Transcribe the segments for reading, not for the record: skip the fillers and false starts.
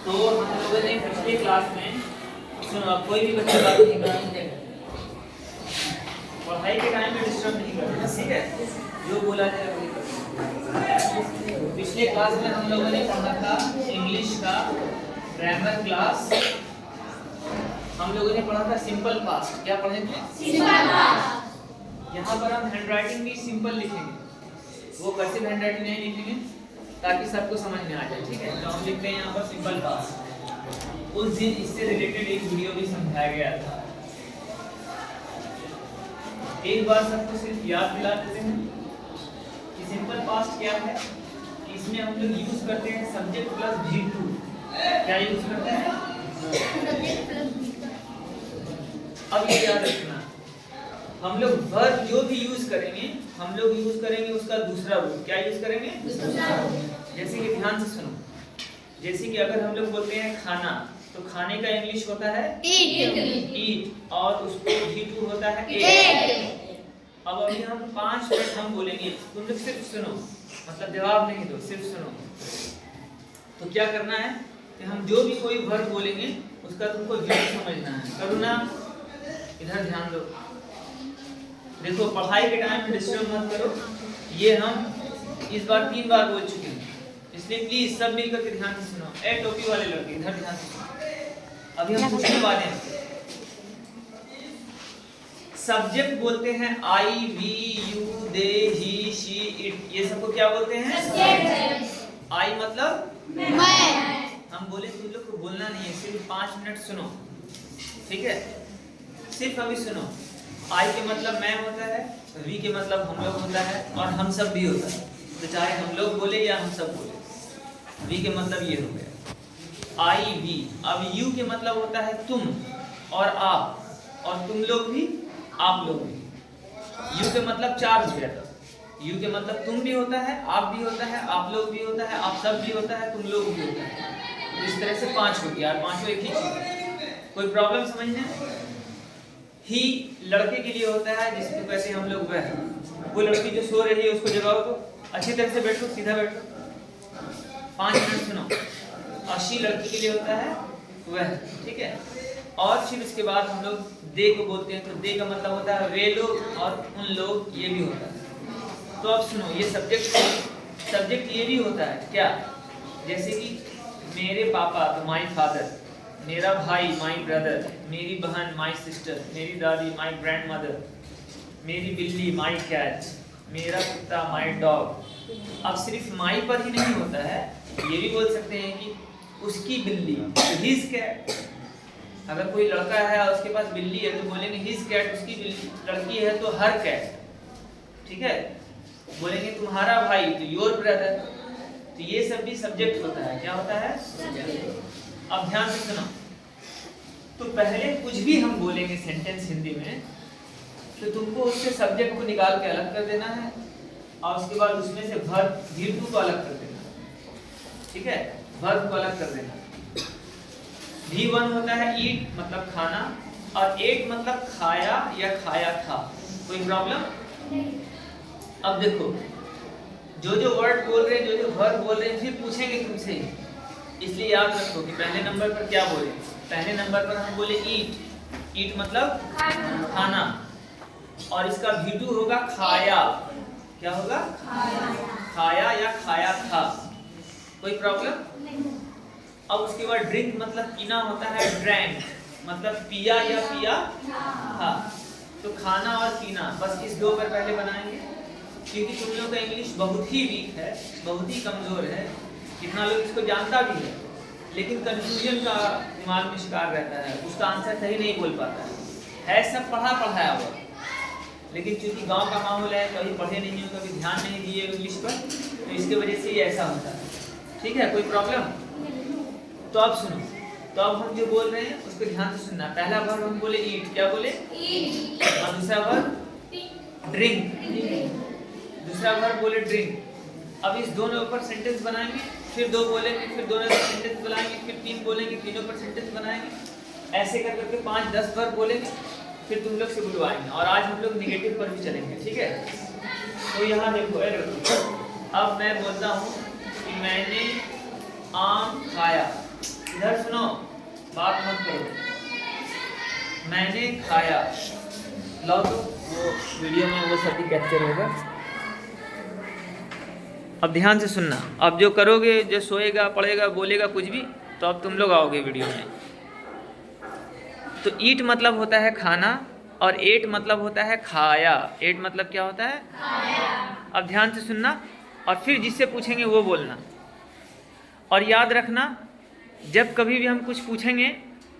तो हम लोगों ने पिछले क्लास में सुनो, कोई भी बच्चा बात नहीं करेंगे, पढ़ाई के टाइम में डिस्टर्ब नहीं करना, ठीक है? जो बोला जाए वही करना। पिछले क्लास में हम लोगों ने पढ़ा था इंग्लिश का ग्रामर क्लास। हम लोगों ने पढ़ा था सिंपल पास्ट। क्या पढ़े थे? Simple past. यहाँ पर हम हैंडराइटिंग भी सिंपल लिखेंगे, वो कर्सिव हैंडराइटिंग नहीं लिखेंगे ताकि सबको समझ में आ जाए, ठीक है? तो हम लिखते हैं यहाँ पर सिंपल पास्ट। उस दिन इससे रिलेटेड एक वीडियो भी समझाया गया था। एक बार सबको सिर्फ याद दिला देते हैं कि सिंपल पास्ट क्या है। इसमें हम लोग यूज करते हैं सब्जेक्ट प्लस V2। क्या यूज करते हैं? अब ये याद रखना, हम लोग वर्ब जो भी यूज करेंगे हम लोग यूज करेंगे उसका दूसरा रूप। क्या यूज करेंगे? जैसे कि ध्यान से सुनो, जैसे कि अगर हम लोग बोलते हैं खाना, तो खाने का इंग्लिश होता है ईट, और उसको V2 होता है एट। अब अभी हम 5 मिनट हम बोलेंगे, तुम लोग सिर्फ सुनो, मतलब जवाब नहीं दो, सिर्फ सुनो। तो क्या करना है कि हम जो भी कोई वर्ब बोलेंगे उसका तुमको V2 समझना है। करुणा इधर ध्यान दो, देखो पढ़ाई के टाइम में डिस्टर्ब मत करो। ये हम इस बार 3 बार बोल चुके हैं, इसलिए प्लीज सब मिलकर के ध्यान से सुनो। ए टोपी वाले लड़के इधर ध्यान से सुनो। अभी हम पूछने वाले हैं, सब्जेक्ट बोलते हैं I, we, you, they, he, she, it. ये सबको क्या बोलते हैं? आई मतलब मैं। हम बोले तुम लोग को बोलना नहीं है, सिर्फ 5 मिनट सुनो, ठीक है? सिर्फ अभी सुनो। आई के मतलब मैं होता है, वी के मतलब हम लोग होता है, और हम सब भी होता है। तो चाहे हम लोग बोले या हम सब बोले, वी के मतलब ये हो गया आई वी। अब यू के मतलब होता है तुम और आप, और तुम लोग भी आप लोग भी। यू के मतलब 4 हो गया था। यू के मतलब तुम भी होता है, आप भी होता है, आप लोग भी होता है, आप सब भी होता है, तुम लोग भी होता है। तो इस तरह से 5 हो गया, और 5 एक ही चीज। कोई प्रॉब्लम समझने? ही लड़के के लिए होता है जिसको कहते हैं हम लोग वह। वो लड़की जो सो रही है उसको जगाओ, तो अच्छी तरह से बैठो, सीधा बैठो, 5 मिनट सुनो। और शी लड़की के लिए होता है वह, ठीक है? और फिर उसके बाद हम लोग दे को बोलते हैं, तो दे का मतलब होता है वे लोग और उन लोग, ये भी होता है। तो अब सुनो, ये सब्जेक्ट ये भी होता है क्या? जैसे कि मेरे पापा तो माई फादर, मेरा भाई माई ब्रदर, मेरी बहन माई सिस्टर, मेरी दादी माई ग्रैंडमदर, मेरी बिल्ली माई कैट, मेरा कुत्ता माई डॉग। अब सिर्फ माई पर ही नहीं होता है, ये भी बोल सकते हैं कि उसकी बिल्ली, हिज कैट। अगर कोई लड़का है और उसके पास बिल्ली है तो बोलेंगे हिज कैट, उसकी बिल्ली। लड़की है तो हर कैट, ठीक है? बोलेंगे तुम्हारा भाई तो योर ब्रदर। तो ये सब भी सब्जेक्ट होता है। क्या होता है? अब ध्यान से सुनो, तो पहले कुछ भी हम बोलेंगे सेंटेंस हिंदी में, तो तुमको उससे सब्जेक्ट को निकाल के अलग कर देना है, और उसके बाद उसमें से वर्ब V2 को अलग कर देना, ठीक है? वर्ब को अलग कर देना। V1 होता है ईट मतलब खाना, और एट मतलब खाया या खाया था। कोई प्रॉब्लम? अब देखो, जो वर्ड बोल रहे हैं, जो वर्ब बोल रहे हैं, फिर पूछेंगे तुमसे, इसलिए याद रखो कि पहले नंबर पर क्या बोले। पहले नंबर पर हम बोले ईट। ईट मतलब खाना, और इसका V2 होगा खाया। क्या होगा? खाया या खाया था। कोई प्रॉब्लम? अब उसके बाद ड्रिंक मतलब पीना होता है, ड्रैंक मतलब पिया या पिया था। तो खाना और पीना, बस इस 2 पर पहले बनाएंगे, क्योंकि तुम लोग का इंग्लिश बहुत ही वीक है, बहुत ही कमजोर है। कितना लोग इसको जानता भी है, लेकिन कंफ्यूजन का दिमाग में शिकार रहता है, उसका आंसर सही नहीं बोल पाता है सब पढ़ाया हुआ, लेकिन चूंकि गांव का माहौल है, कभी पढ़े नहीं हो, कभी ध्यान नहीं दिए इंग्लिश पर, तो इसके वजह से ये ऐसा होता है, ठीक है? कोई प्रॉब्लम? तो अब सुनो, तो अब हम जो बोल रहे हैं उसको ध्यान से सुनना। पहला वर्ब हम बोले ईट। क्या बोले? ईट। और दूसरा वर्ब ड्रिंक। दूसरा वर्ब बोले ड्रिंक। अब इस दोनों ऊपर सेंटेंस बनाएंगे, फिर 2 बोलेंगे, फिर दोनों पर सेंटेंस बनाएंगे, फिर 3 बोलेंगे, तीनों पर सेंटेंस बनाएंगे। ऐसे कर करके 5-10 वर्ब बोलेंगे, फिर तुम लोग से बुलवाएंगे। और आज हम लोग निगेटिव पर भी चलेंगे, ठीक है? तो यहाँ देखो, अब मैं बोलता हूँ कि मैंने आम खाया, इधर सुनो, बात मत करो। मैंने खाया, लो तो वो वीडियो में वो सब भी कैप्चर होगा। अब ध्यान से सुनना, अब जो करोगे, जो सोएगा, पढ़ेगा, बोलेगा कुछ भी, तो अब तुम लोग आओगे वीडियो में। तो ईट मतलब होता है खाना, और एट मतलब होता है खाया। एट मतलब क्या होता है? खाया। अब ध्यान से सुनना, और फिर जिससे पूछेंगे वो बोलना। और याद रखना, जब कभी भी हम कुछ पूछेंगे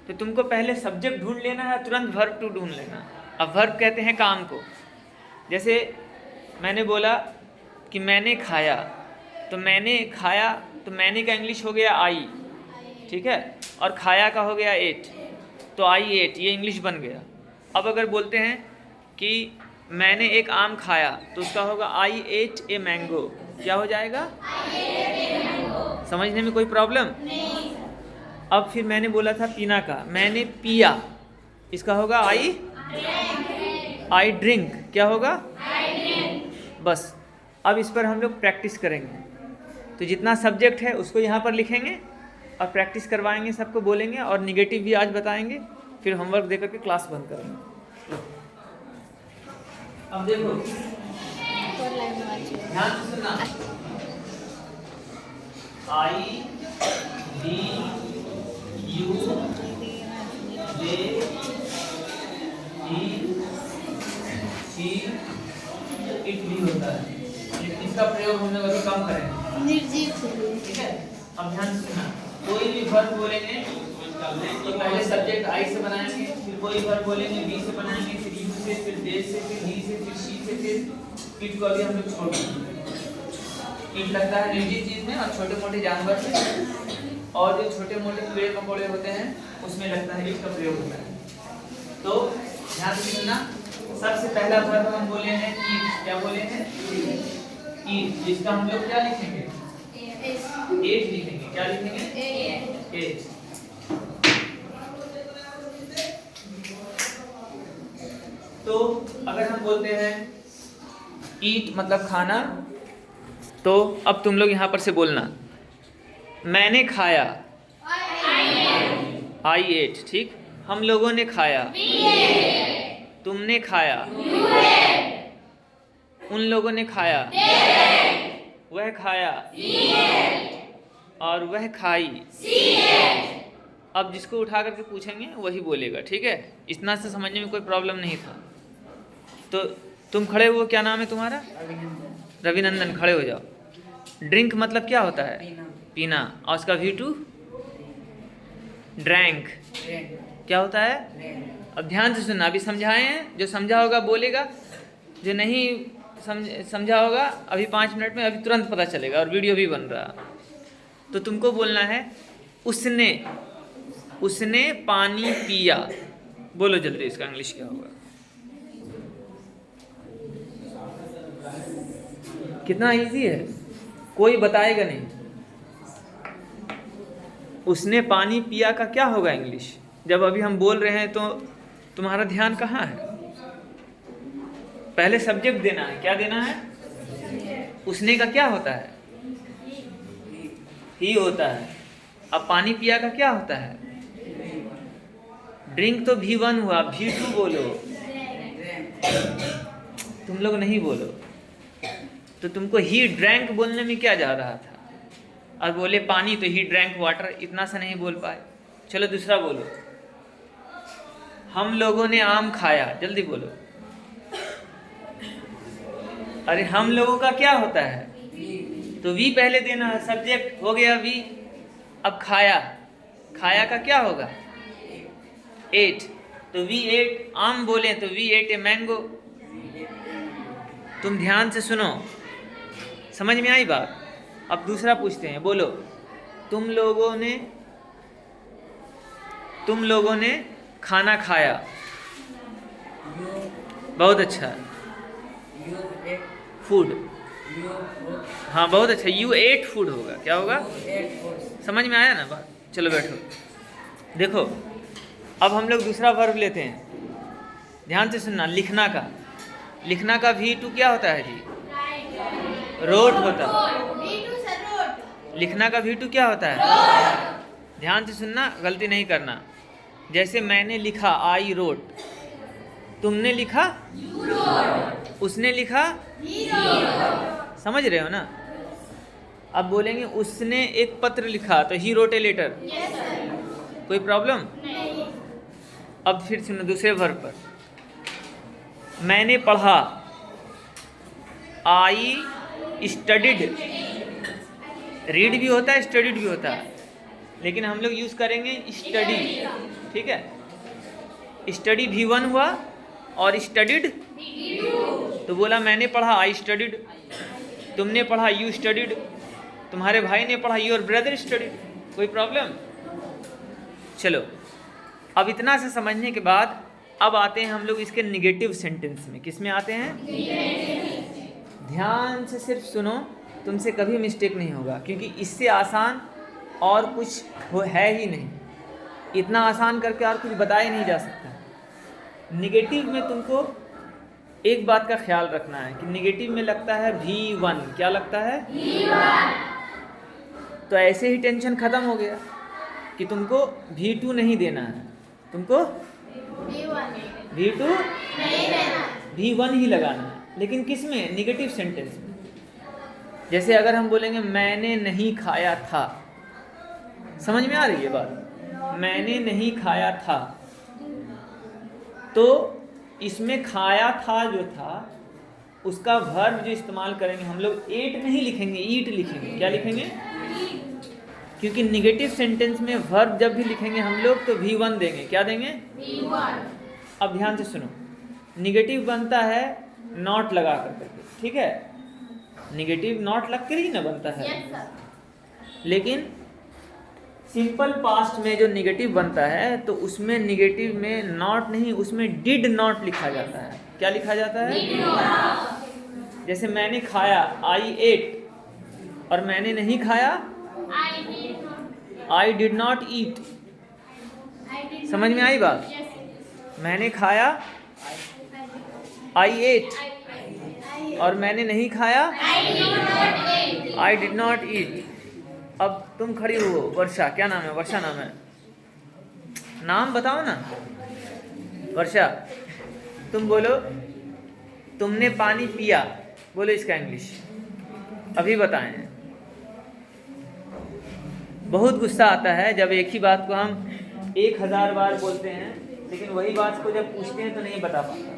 तो तुमको पहले सब्जेक्ट ढूंढ लेना है, तुरंत वर्ब टू ढूंढ लेना। अब वर्ब कहते हैं काम को। जैसे मैंने बोला कि मैंने खाया, तो मैंने खाया, तो मैंने का इंग्लिश हो गया आई, ठीक है, और खाया का हो गया एट, तो आई एट, ये इंग्लिश बन गया। अब अगर बोलते हैं कि मैंने एक आम खाया, तो उसका होगा आई एट ए मैंगो। क्या हो जाएगा? समझने में कोई प्रॉब्लम? अब फिर मैंने बोला था पीना का, मैंने पिया, इसका होगा आई ड्रिंक। क्या होगा? बस अब इस पर हम लोग प्रैक्टिस करेंगे। तो जितना सब्जेक्ट है उसको यहाँ पर लिखेंगे और प्रैक्टिस करवाएंगे, सबको बोलेंगे, और निगेटिव भी आज बताएंगे, फिर होमवर्क देकर के क्लास बंद करेंगे। अब देखो, ध्यान से सुनना, I D you J E see it भी होता है। इसका प्रयोग हम लोग अभी कम करेंगे, निर्जीव। ठीक है। अब ध्यान से सुनना, कोई भी वर्ब बोलेंगे तो पहले सब्जेक्ट आई से बनाएंगे, फिर कोई वर्ब बोलेंगे बी से बनाएंगे, फिर यू से, फिर दे से, फिर ही से, फिर शी से, फिर इट को अभी हम लोग छोड़ देंगे। इट लगता है निर्जीव चीज में और छोटे मोटे जानवर से, और जो छोटे मोटे कीड़े मकोड़े होते हैं उसमें लगता है इट का प्रयोग होता है। तो ध्यान से सुनना, सबसे पहला वर्ब हम बोले हैं ईट। क्या बोले हैं? ईट, जिसका हम लोग क्या लिखेंगे? एट लिखेंगे। क्या लिखेंगे? एट। तो अगर हम बोलते हैं ईट मतलब खाना, तो अब तुम लोग यहाँ पर से बोलना, मैंने खाया, आई एट, ठीक। हम लोगों ने खाया, तुमने खाया, उन लोगों ने खाया, वह खाया, और वह खाई। अब जिसको उठा करके पूछेंगे वही बोलेगा, ठीक है। इतना से समझने में कोई प्रॉब्लम नहीं था। तो तुम खड़े हो, क्या नाम है तुम्हारा? रविनंदन। खड़े हो जाओ। ड्रिंक मतलब क्या होता है? पीना। और उसका वी टू ड्रैंक क्या होता है? अब ध्यान से सुनना, अभी समझाए हैं, जो समझा होगा बोलेगा, जो नहीं समझा होगा अभी 5 मिनट में अभी तुरंत पता चलेगा, और वीडियो भी बन रहा। तो तुमको बोलना है उसने पानी पिया। बोलो जल्दी, इसका इंग्लिश क्या होगा? कितना इजी है, कोई बताएगा नहीं। उसने पानी पिया का क्या होगा इंग्लिश? जब अभी हम बोल रहे हैं तो तुम्हारा ध्यान कहाँ है? पहले सब्जेक्ट देना है। क्या देना है? उसने का क्या होता है? ही होता है। अब पानी पिया का क्या होता है? ड्रिंक तो V1 हुआ, V2 बोलो। तुम लोग नहीं बोलो। तो तुमको ही ड्रैंक बोलने में क्या जा रहा था? और बोले पानी तो ही ड्रैंक वाटर, इतना सा नहीं बोल पाए। चलो दूसरा बोलो, हम लोगों ने आम खाया। जल्दी बोलो। अरे हम लोगों का क्या होता है? तो वी पहले देना है, सब्जेक्ट हो गया वी। अब खाया, खाया का क्या होगा? एट। तो वी एट आम बोले तो वी एट ए मैंगो। तुम ध्यान से सुनो, समझ में आई बात? अब दूसरा पूछते हैं, बोलो तुम लोगों ने खाना खाया। बहुत अच्छा। फूड, हाँ बहुत अच्छा। यू एट फूड होगा। क्या होगा? समझ में आया ना बात? चलो बैठो। देखो अब हम लोग दूसरा वर्ब लेते हैं, ध्यान से सुनना। लिखना का V2 क्या होता है जी? रोट होता है। लिखना का V2 क्या होता है? ध्यान से सुनना, गलती नहीं करना। जैसे मैंने लिखा आई रोट, तुमने लिखा उसने लिखा, समझ रहे हो ना। अब बोलेंगे उसने एक पत्र लिखा तो ही रोट ए लेटर, कोई प्रॉब्लम? अब फिर सुनो दूसरे वर्ब पर, मैंने पढ़ा, आई स्टडीड। रीड भी होता है, स्टडीड भी होता है, लेकिन हम लोग यूज करेंगे स्टडी, ठीक है। स्टडी V1 हुआ और स्टडीड, तो बोला मैंने पढ़ा आई स्टडीड, तुमने पढ़ा यू स्टडीड, तुम्हारे भाई ने पढ़ा योर ब्रदर स्टडीड, कोई प्रॉब्लम? चलो, अब इतना से समझने के बाद अब आते हैं हम लोग इसके निगेटिव सेंटेंस में। किस में आते हैं? ध्यान से सिर्फ सुनो, तुमसे कभी मिस्टेक नहीं होगा, क्योंकि इससे आसान और कुछ है ही नहीं। इतना आसान करके और कुछ बताया नहीं जा सकता। निगेटिव में तुमको एक बात का ख्याल रखना है कि निगेटिव में लगता है V1। क्या लगता है? V1। तो ऐसे ही टेंशन खत्म हो गया कि तुमको V2 नहीं देना है, तुमको V2 नहीं देना, V1 ही लगाना है। लेकिन किस में? निगेटिव सेंटेंस में। जैसे अगर हम बोलेंगे मैंने नहीं खाया था, समझ में आ रही है बात? मैंने नहीं खाया था, तो इसमें खाया था जो था उसका वर्ब जो इस्तेमाल करेंगे हम लोग, एट नहीं लिखेंगे, ईट लिखेंगे। क्या लिखेंगे? क्योंकि निगेटिव सेंटेंस में वर्ब जब भी लिखेंगे हम लोग तो V1 देंगे। क्या देंगे? V1। अब ध्यान से सुनो, निगेटिव बनता है नॉट लगा करके, ठीक है। निगेटिव नॉट लग कर ही ना बनता है। लेकिन सिंपल पास्ट में जो निगेटिव बनता है तो उसमें निगेटिव में नॉट नहीं, उसमें डिड नॉट लिखा जाता है। क्या लिखा जाता है? जैसे मैंने खाया आई एट, और मैंने नहीं खाया आई डिड नॉट ईट। समझ में आई बात? मैंने खाया आई एट, और मैंने नहीं खाया आई डिड नॉट ईट। अब तुम खड़ी हो, वर्षा, क्या नाम है? वर्षा नाम है, नाम बताओ ना। वर्षा, तुम बोलो तुमने पानी पिया, बोलो इसका इंग्लिश अभी बताएं। बहुत गुस्सा आता है जब एक ही बात को हम 1000 बार बोलते हैं, लेकिन वही बात को जब पूछते हैं तो नहीं बता पाता।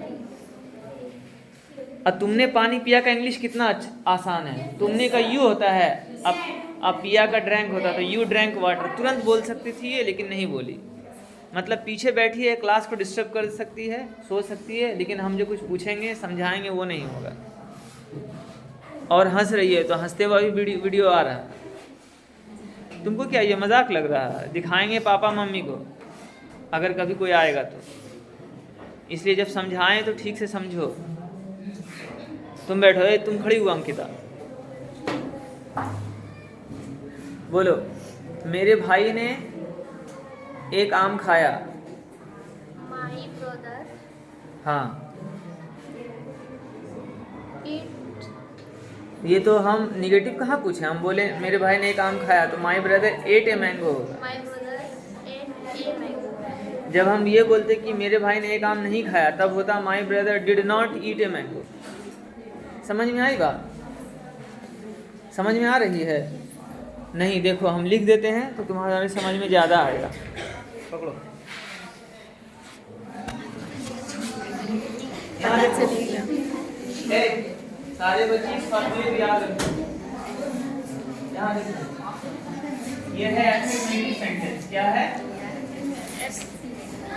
अब तुमने पानी पिया का इंग्लिश कितना आसान है। तुमने का यू होता है, अब पिया का ड्रैंक होता तो यू ड्रैंक वाटर। तुरंत बोल सकती थी ये, लेकिन नहीं बोली। मतलब पीछे बैठी है, क्लास को डिस्टर्ब कर सकती है, सो सकती है, लेकिन हम जो कुछ पूछेंगे समझाएंगे वो नहीं होगा। और हंस रही है तो हंसते हुए वीडियो आ रहा है। तुमको क्या ये मजाक लग रहा है? दिखाएंगे पापा मम्मी को अगर कभी कोई आएगा तो। इसलिए जब समझाएं तो ठीक से समझो। तुम बैठो, तुम खड़ी हुआ अंकिता, बोलो मेरे भाई ने एक आम खाया। My brother हाँ, eat ये तो हम निगेटिव कहाँ पूछे, हम बोले मेरे भाई ने एक आम खाया तो my brother ate a mango होगा। my brother ate a mango. जब हम ये बोलते कि मेरे भाई ने एक आम नहीं खाया तब होता my brother did not eat a mango. समझ में आई बात? समझ में आ रही है? नहीं, देखो हम लिख देते हैं तो तुम्हारे समझ में ज़्यादा आएगा। पकड़ो, सारे बच्चे इस फॉर्मूले को याद रखो। यहाँ देखो, ये है एफर्मेटिव सेंटेंस। क्या है?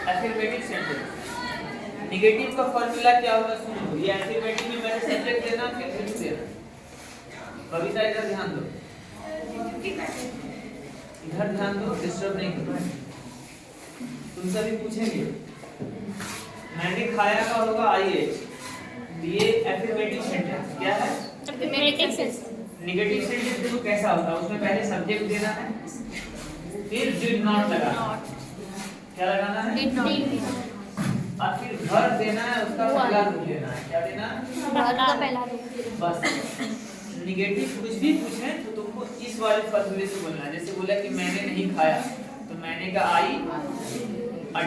Affirmative sentence. नेगेटिव का फॉर्मूला क्या होगा सुनो। ये एफर्मेटिव में मैंने सब्जेक्ट देना फिर फिर देना। कविता इधर ध्यान दो, इधर ध्यान दो, डिस्टर्ब नहीं करो। तुम सभी पूछेंगे मैंने खाया का होगा आइए, ये एफर्मेटिव सेंटेंस क्या है? Affirmative sense. नेगेटिव सेंटेंस देखो कैसा होता है, उसमें पहले सब्जेक्ट देना है, फिर डिड नॉट लगाना। क्या लगाना है? Did not. और फिर वर्ब देना है, उसका पहला रूप लेना है। क्या देना? वर्ब का पहला रूप। बस। नेगेटिव कुछ भी पूछे तो तुमको इस वाले फॉर्मूले से बोलना है। जैसे बोला कि मैंने नहीं खाया तो मैंने कहा आई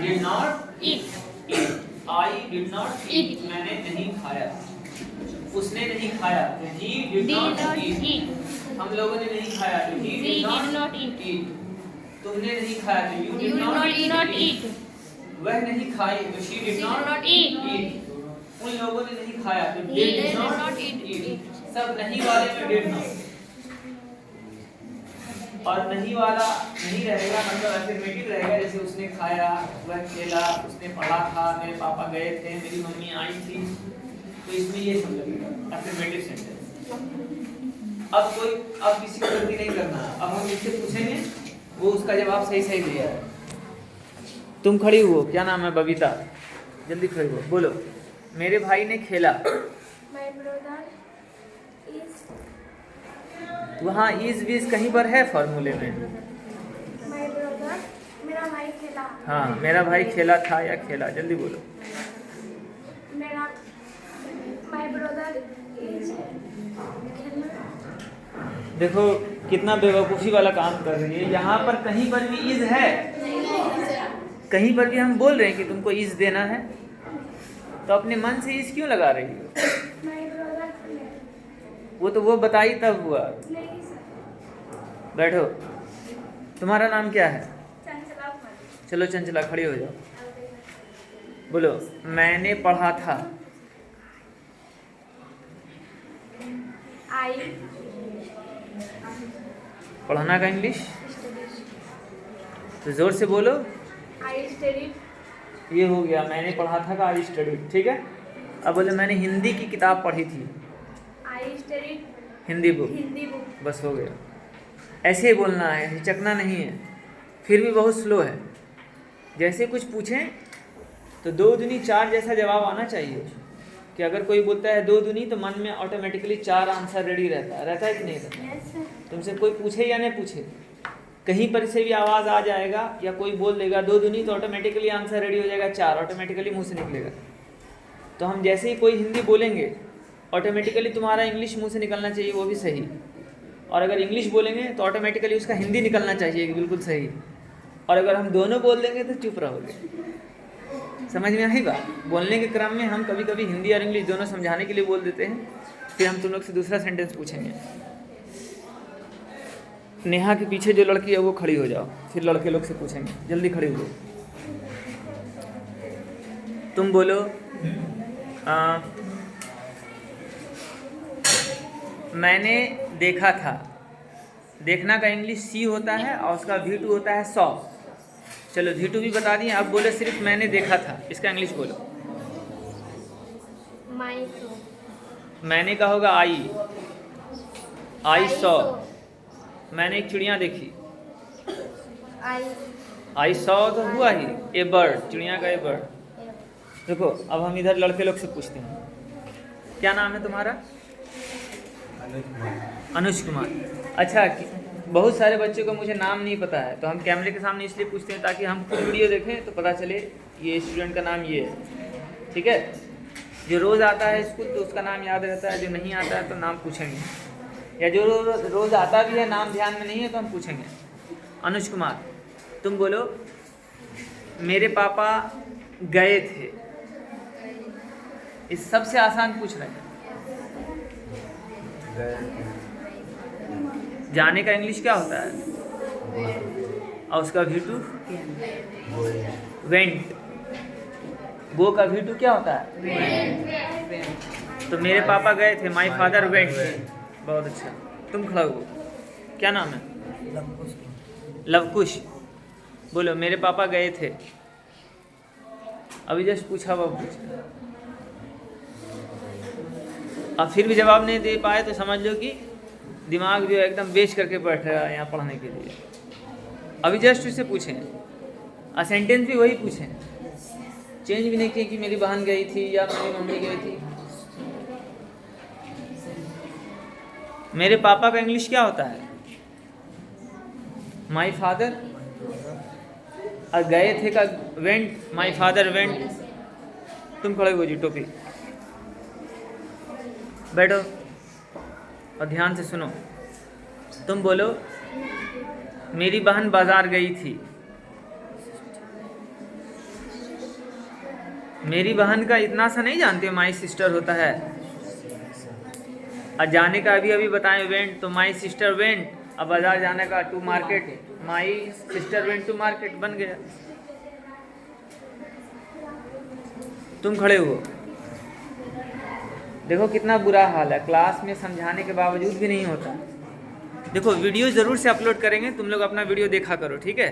did not Eat. I did not eat, मैंने नहीं खाया। उसने नहीं खाया तो he did Did not not eat. eat. हम लोगों ने नहीं खाया तो ही We did did not not eat. ईट। तुमने नहीं खाया तो you You did did not not eat. वह नहीं खाई तो she She did did not not eat. ईट। उन लोगों ने नहीं खाया तो He did did not not eat. eat। सब नहीं वाले में did not, और नहीं वाला नहीं रहेगा मतलब अफर्मेटिव रहेगा। जैसे उसने खाया, वह खेला, उसने पढ़ा था, मेरे पापा गए थे, मेरी मम्मी आई थी, तो इसमें ये सब लगेगा अफर्मेटिव सेंटेंस। अब किसी को गलती नहीं करना। अब हम इससे पूछेंगे, वो उसका जवाब सही सही दिया है। तुम खड़ी हो, क्या नाम है? बबीता, जल्दी खड़ी हो, बोलो। मेरे भाई ने खेला। My brother is. वहाँ इज बीज कहीं पर है फॉर्मूले में? My brother. मेरा भाई खेला. हाँ, मेरा भाई खेला था या खेला, जल्दी बोलो। मेरा. My brother is. देखो कितना बेवकूफ़ी वाला काम कर रही है। यहाँ पर कहीं पर भी इज है, कहीं पर भी हम बोल रहे हैं कि तुमको इज देना है, तो अपने मन से इज क्यों लगा रही हो? My brother. वो तो वो बताई तब हुआ। नहीं सर. बैठो। तुम्हारा नाम क्या है? चंचला कुमारी. चलो चंचला, खड़ी हो जाओ, बोलो। मैंने पढ़ा था। I पढ़ना का इंग्लिश तो जोर से बोलो। studied. ये हो गया, मैंने पढ़ा था का आई स्टडी, ठीक है। अब बोले मैंने हिंदी की किताब पढ़ी थी। I studied Hindi book, Hindi book. बस हो गया। ऐसे ही बोलना है, हिचकना नहीं है। फिर भी बहुत स्लो है। जैसे कुछ पूछें तो 2 दूनी 4 जैसा जवाब आना चाहिए। कि अगर कोई बोलता है 2 दूनी तो मन में ऑटोमेटिकली 4 आंसर रेडी रहता है कि नहीं रहता? Yes sir. तुमसे कोई पूछे या नहीं पूछे, कहीं पर से भी आवाज़ आ जाएगा या कोई बोल देगा 2 दूनी तो ऑटोमेटिकली आंसर रेडी हो जाएगा 4, ऑटोमेटिकली मुंह से निकलेगा। तो हम जैसे ही कोई हिंदी बोलेंगे ऑटोमेटिकली तुम्हारा इंग्लिश मुंह से निकलना चाहिए, वो भी सही। और अगर इंग्लिश बोलेंगे तो ऑटोमेटिकली उसका हिंदी निकलना चाहिए, बिल्कुल सही। और अगर हम दोनों बोल देंगे तो चुप रहोगे। समझ में आई बात? बोलने के क्रम में हम कभी कभी हिंदी और इंग्लिश दोनों समझाने के लिए बोल देते हैं। फिर हम तुम लोग से दूसरा सेंटेंस पूछेंगे। नेहा के पीछे जो लड़की है वो खड़ी हो जाओ, फिर लड़के लोग से पूछेंगे। जल्दी खड़ी हो। तुम बोलो। मैंने देखा था। देखना का इंग्लिश सी होता है और उसका V2 होता है 100। चलो V2 भी बता दिए। अब बोले सिर्फ मैंने देखा था, इसका इंग्लिश बोलो। My मैंने का होगा आई सॉ। मैंने एक चिड़िया देखी। आई सॉ तो हुआ ही, ए बर्ड, चिड़िया का ए बर्ड। देखो अब हम इधर लड़के लोग से पूछते हैं। क्या नाम है तुम्हारा? अनुज कुमार। अच्छा, बहुत सारे बच्चों को मुझे नाम नहीं पता है, तो हम कैमरे के सामने इसलिए पूछते हैं ताकि हम खुद वीडियो देखें तो पता चले ये स्टूडेंट का नाम ये है, ठीक है। जो रोज़ आता है स्कूल तो उसका नाम याद रहता है, जो नहीं आता है तो नाम पूछेंगे, या जो रोज़ आता भी है नाम ध्यान में नहीं है तो हम पूछेंगे। अनुज कुमार, तुम बोलो। मेरे पापा गए थे। इस सबसे आसान पूछ रहे हैं। जाने का इंग्लिश क्या होता है? और उसका V2 वेंट। गो का V2 क्या होता है? तो मेरे पापा गए थे, माई फादर वेंट। बहुत अच्छा। तुम खड़ा हो, क्या नाम है? लवकुश। बोलो मेरे पापा गए थे। अभी जस्ट पूछा वो पूछा, अब फिर भी जवाब नहीं दे पाए तो समझ लो कि दिमाग जो एकदम बेच करके बैठ रहा है यहाँ पढ़ने के लिए। अभी जस्ट उससे पूछें, सेंटेंस भी वही पूछें, चेंज भी नहीं किए कि मेरी बहन गई थी या मेरी मम्मी गई थी। मेरे पापा का इंग्लिश क्या होता है? My father. और गए थे का वेंट, माई फादर वेंट। तुम खड़े हो जी, टोपी बैठो और ध्यान से सुनो। तुम बोलो मेरी बहन बाजार गई थी। मेरी बहन का इतना सा नहीं जानते हो, माई सिस्टर होता है। और जाने का अभी अभी बताएं वेंट, तो माई सिस्टर वेंट। अब बाजार जाने का to market, my sister went to market बन गया। तुम खड़े हो, देखो कितना बुरा हाल है, क्लास में समझाने के बावजूद भी नहीं होता। देखो वीडियो ज़रूर से अपलोड करेंगे, तुम लोग अपना वीडियो देखा करो, ठीक है।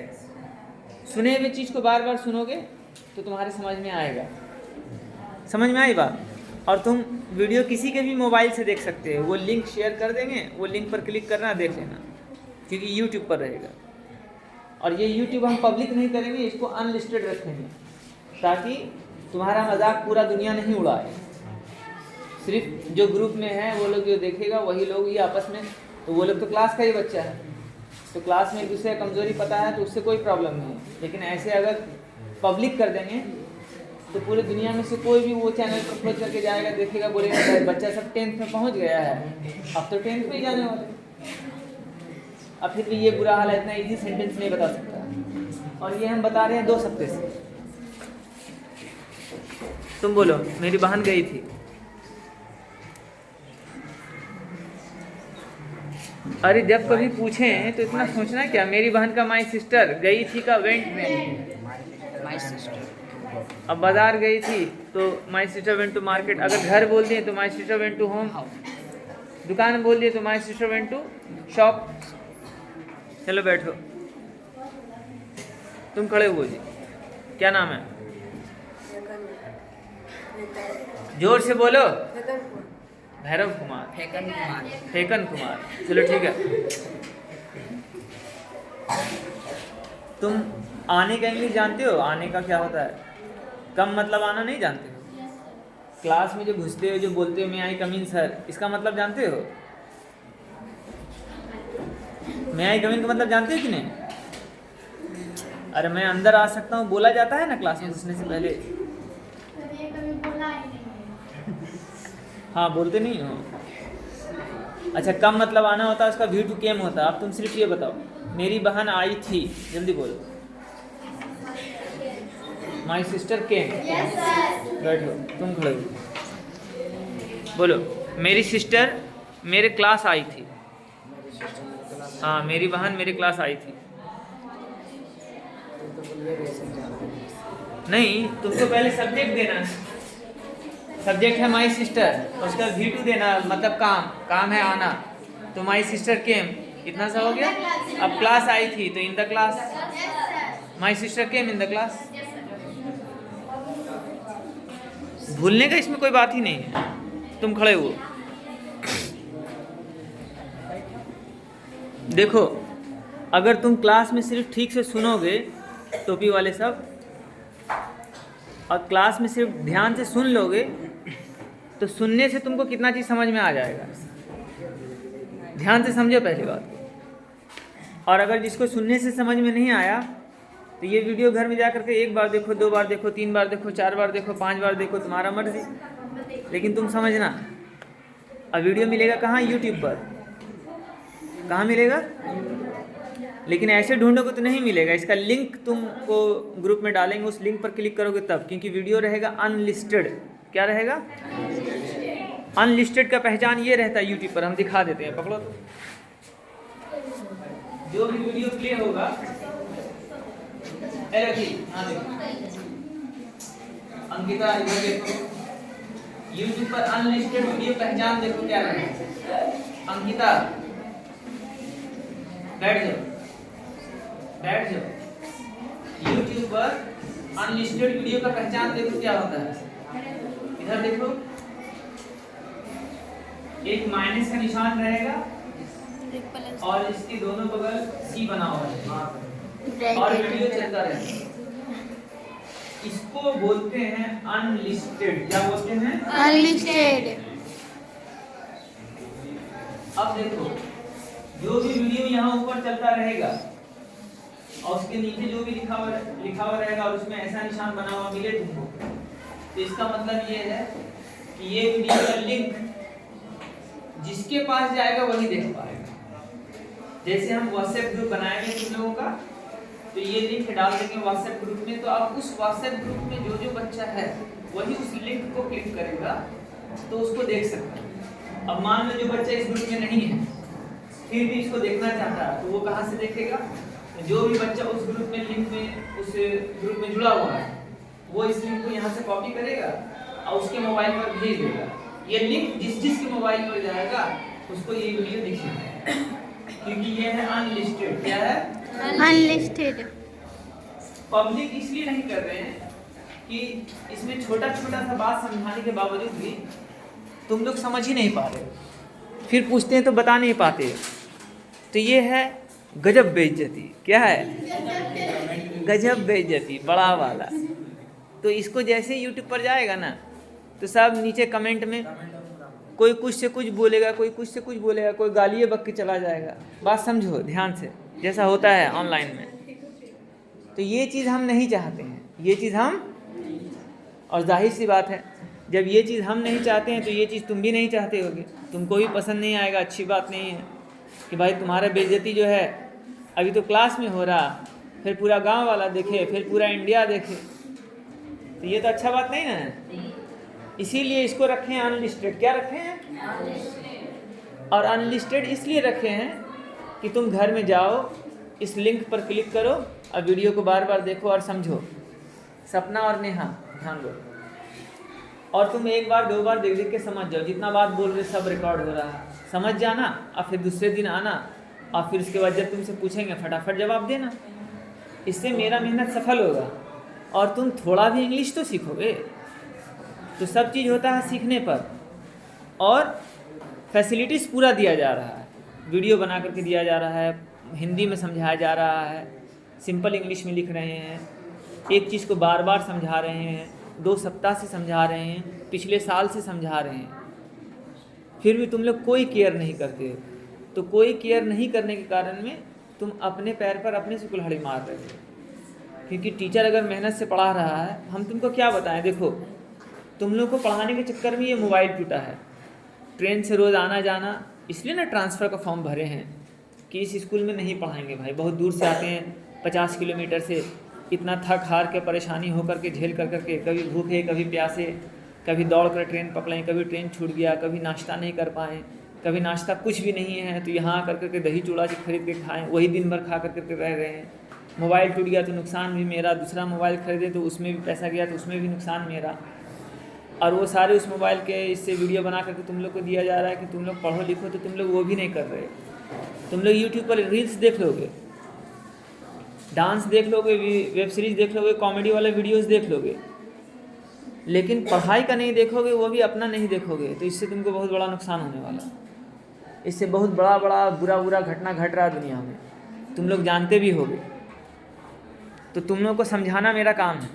सुने हुए चीज़ को बार बार सुनोगे तो तुम्हारे समझ में आएगा। समझ में आई बात? और तुम वीडियो किसी के भी मोबाइल से देख सकते हो, वो लिंक शेयर कर देंगे, वो लिंक पर क्लिक करना, देख लेना, क्योंकि यूट्यूब पर रहेगा। और ये यूट्यूब हम पब्लिक नहीं करेंगे, इसको अनलिस्टेड रखेंगे, ताकि तुम्हारा मजाक पूरा दुनिया नहीं उड़ाए। सिर्फ जो ग्रुप में है वो लोग जो देखेगा वही लोग ही आपस में, तो वो लोग तो क्लास का ही बच्चा है, तो क्लास में एक दूसरे का कमजोरी पता है तो उससे कोई प्रॉब्लम नहीं है। लेकिन ऐसे अगर पब्लिक कर देंगे तो पूरे दुनिया में से कोई भी वो चैनल पर खोज करके जाएगा, देखेगा, बोलेगा बच्चा सब 10th में पहुंच गया है, अब तो 10th में ही जाने वाले। अब फिर भी ये बुरा हाल है, इतना इजी सेंटेंस नहीं बता सकता, और ये हम बता रहे हैं 2 हफ्ते से। तुम बोलो मेरी बहन गई थी, अरे जब कभी पूछें तो इतना सोचना क्या, मेरी बहन का माई सिस्टर गई थी का वेंट में, माई सिस्टर। अब बाजार गई थी तो my sister went to market. अगर घर बोल दिए तो my sister went to home, दुकान बोल दिए तो my sister went to shop. चलो बैठो, तुम खड़े हुए जी, क्या नाम है? जोर से बोलो। भैरव कुमार, फेकन कुमार। फेकन कुमार, चलो ठीक है। तुम आने का इंग्लिश जानते हो? आने का क्या होता है? कम मतलब आना नहीं जानते हो? क्लास में जो घुसते हो, जो बोलते हो मैं आई कम इन सर, इसका मतलब जानते हो? मैं आई कम इन का मतलब जानते हो कि नहीं? अरे मैं अंदर आ सकता हूँ बोला जाता है ना क्लास में घुसने से पहले। हाँ बोलते नहीं हो। अच्छा, कम मतलब आना होता है, उसका वी टू केम होता है। अब तुम सिर्फ ये बताओ, मेरी बहन आई थी, जल्दी बोलो। माई सिस्टर केम। बैठो, तुम खड़े हो, बोलो मेरी सिस्टर मेरे क्लास आई थी। हाँ, मेरी बहन मेरे क्लास आई थी। नहीं, तुमको पहले सब्जेक्ट देना है। सब्जेक्ट है माई सिस्टर, उसका वी टू देना, मतलब काम, काम है आना, तो माई सिस्टर केम, इतना सा हो गया। अब क्लास आई थी तो in the class, my sister came in the class. भूलने का इसमें कोई बात ही नहीं है। तुम खड़े हो, देखो अगर तुम क्लास में सिर्फ ठीक से सुनोगे, टोपी वाले सब, और क्लास में सिर्फ ध्यान से सुन लोगे, तो सुनने से तुमको कितना चीज़ समझ में आ जाएगा। ध्यान से समझो पहली बात को। और अगर जिसको सुनने से समझ में नहीं आया तो ये वीडियो घर में जा करके 1 बार देखो, 2 बार देखो, 3 बार देखो, 4 बार देखो, 5 बार देखो, तुम्हारा मर्जी। लेकिन तुम समझना, अब वीडियो मिलेगा कहाँ? यूट्यूब पर। कहाँ मिलेगा? लेकिन ऐसे ढूंढोगे तो नहीं मिलेगा। इसका लिंक तुमको ग्रुप में डालेंगे, उस लिंक पर क्लिक करोगे तब, क्योंकि वीडियो रहेगा अनलिस्टेड। क्या रहेगा? अनलिस्टेड का पहचान ये रहता है यूट्यूब पर, हम दिखा देते हैं, पकड़ो तो। जो भी वीडियो प्ले होगा, अंकिता इधर देखो, यूट्यूब पर अनलिस्टेड वीडियो पहचान देखो क्या रहेगा। अंकिता बैठ जाओ, बैठ जाओ। यूट्यूब पर अनलिस्टेड वीडियो का पहचान देखो क्या होता है। इधर देखो, एक माइनस का निशान रहेगा और इसके दोनों बगल सी बना हुआ है और वीडियो चलता रहेगा। इसको बोलते हैं अनलिस्टेड। क्या बोलते हैं? अनलिस्टेड। अब देखो, जो भी वीडियो यहाँ ऊपर चलता रहेगा और उसके नीचे जो भी लिखा हुआ रहेगा और उसमें ऐसा निशान बना हुआ मिले तुमको, तो इसका मतलब ये है कि ये वीडियो का लिंक जिसके पास जाएगा वही देख पाएगा। जैसे हम व्हाट्सएप ग्रुप बनाएंगे तुम लोगों का, तो ये लिंक डाल देंगे व्हाट्सएप ग्रुप में, तो आप उस व्हाट्सएप ग्रुप में जो बच्चा है वही उस लिंक को क्लिक करेगा तो उसको देख सकता है। अब मान लो जो बच्चा इस ग्रुप में नहीं है फिर भी इसको देखना चाहता है तो वो कहाँ से देखेगा? जो भी बच्चा उस ग्रुप में लिंक में उस ग्रुप में जुड़ा हुआ है वो इस लिंक को यहाँ से कॉपी करेगा और उसके मोबाइल पर भेज देगा। ये लिंक जिसके मोबाइल पर जाएगा उसको ये वीडियो दिखेगा, क्योंकि ये है अनलिस्टेड। क्या है? अनलिस्टेड। पब्लिक इसलिए नहीं कर रहे हैं कि इसमें छोटा छोटा सा बात समझाने के बावजूद भी तुम लोग समझ ही नहीं पा रहे, फिर पूछते हैं तो बता नहीं पाते। तो ये है गजब बेइज्जती। क्या है? गजब बेइज्जती, बड़ा वाला। तो इसको जैसे यूट्यूब पर जाएगा ना तो सब नीचे कमेंट में कोई कुछ से कुछ बोलेगा, कोई कुछ से कुछ बोलेगा, कोई गालियाँ बक के चला जाएगा। बात समझो ध्यान से, जैसा होता है ऑनलाइन में। तो ये चीज़ हम नहीं चाहते हैं, ये चीज़ हम, और जाहिर सी बात है जब ये चीज़ हम नहीं चाहते हैं तो ये चीज़ तुम भी नहीं चाहते होगे, तुमको भी पसंद नहीं आएगा। अच्छी बात नहीं है कि भाई तुम्हारा बेइज्जती जो है अभी तो क्लास में हो रहा, फिर पूरा गांव वाला देखे, फिर पूरा इंडिया देखे, तो ये तो अच्छा बात नहीं ना है। इसीलिए इसको रखे हैं अनलिस्टेड। क्या रखे हैं? और अनलिस्टेड इसलिए रखे हैं कि तुम घर में जाओ, इस लिंक पर क्लिक करो और वीडियो को बार बार देखो और समझो। सपना और नेहा ध्यान दो, और तुम एक बार दो बार देख देख के समझ जाओ। जितना बात बोल रहे सब रिकॉर्ड हो रहा है, समझ जाना और फिर दूसरे दिन आना और फिर उसके बाद जब तुमसे पूछेंगे फटाफट जवाब देना। इससे मेरा मेहनत सफल होगा और तुम थोड़ा भी इंग्लिश तो सीखोगे। तो सब चीज़ होता है सीखने पर, और फैसिलिटीज़ पूरा दिया जा रहा है, वीडियो बना करके दिया जा रहा है, हिंदी में समझाया जा रहा है, सिंपल इंग्लिश में लिख रहे हैं, एक चीज़ को बार बार समझा रहे हैं, 2 सप्ताह से समझा रहे हैं, पिछले साल से समझा रहे हैं, फिर भी तुम लोग कोई केयर नहीं करते हो। तो कोई केयर नहीं करने के कारण में तुम अपने पैर पर अपने से कुल्हाड़ी मार रहे हो। क्योंकि टीचर अगर मेहनत से पढ़ा रहा है, हम तुमको क्या बताएं, देखो तुम लोग को पढ़ाने के चक्कर में ये मोबाइल टूटा है। ट्रेन से रोज़ आना जाना, इसलिए ना ट्रांसफ़र का फॉर्म भरे हैं कि इस स्कूल में नहीं पढ़ाएंगे भाई, बहुत दूर से आते हैं 50 किलोमीटर से, इतना थक हार के परेशानी होकर के झेल कर करके, कभी भूखे कभी प्यासे, कभी दौड़ कर ट्रेन पकड़ें, कभी ट्रेन छूट गया, कभी नाश्ता नहीं कर पाएँ, कभी नाश्ता कुछ भी नहीं है तो यहाँ आकर करके दही चूड़ा से खरीद के खाएँ, वही दिन भर खा कर करके रह रहे हैं। मोबाइल टूट गया तो नुकसान भी मेरा, दूसरा मोबाइल खरीदे तो उसमें भी पैसा गया तो उसमें भी नुकसान मेरा, और वो सारे उस मोबाइल के इससे वीडियो बना करके तुम लोग को दिया जा रहा है कि तुम लोग पढ़ो लिखो, तो तुम लोग वो भी नहीं कर रहे। तुम लोग यूट्यूब पर रील्स देख लोगे, डांस देख लोगे, वेब सीरीज़ देख लोगे, कॉमेडी वाले वीडियोस देख लोगे, लेकिन पढ़ाई का नहीं देखोगे, वो भी अपना नहीं देखोगे, तो इससे तुमको बहुत बड़ा नुकसान होने वाला। इससे बहुत बड़ा बड़ा बुरा घटना घट रहा है दुनिया में, तुम लोग जानते भी होगे। तो तुम लोग को समझाना मेरा काम है।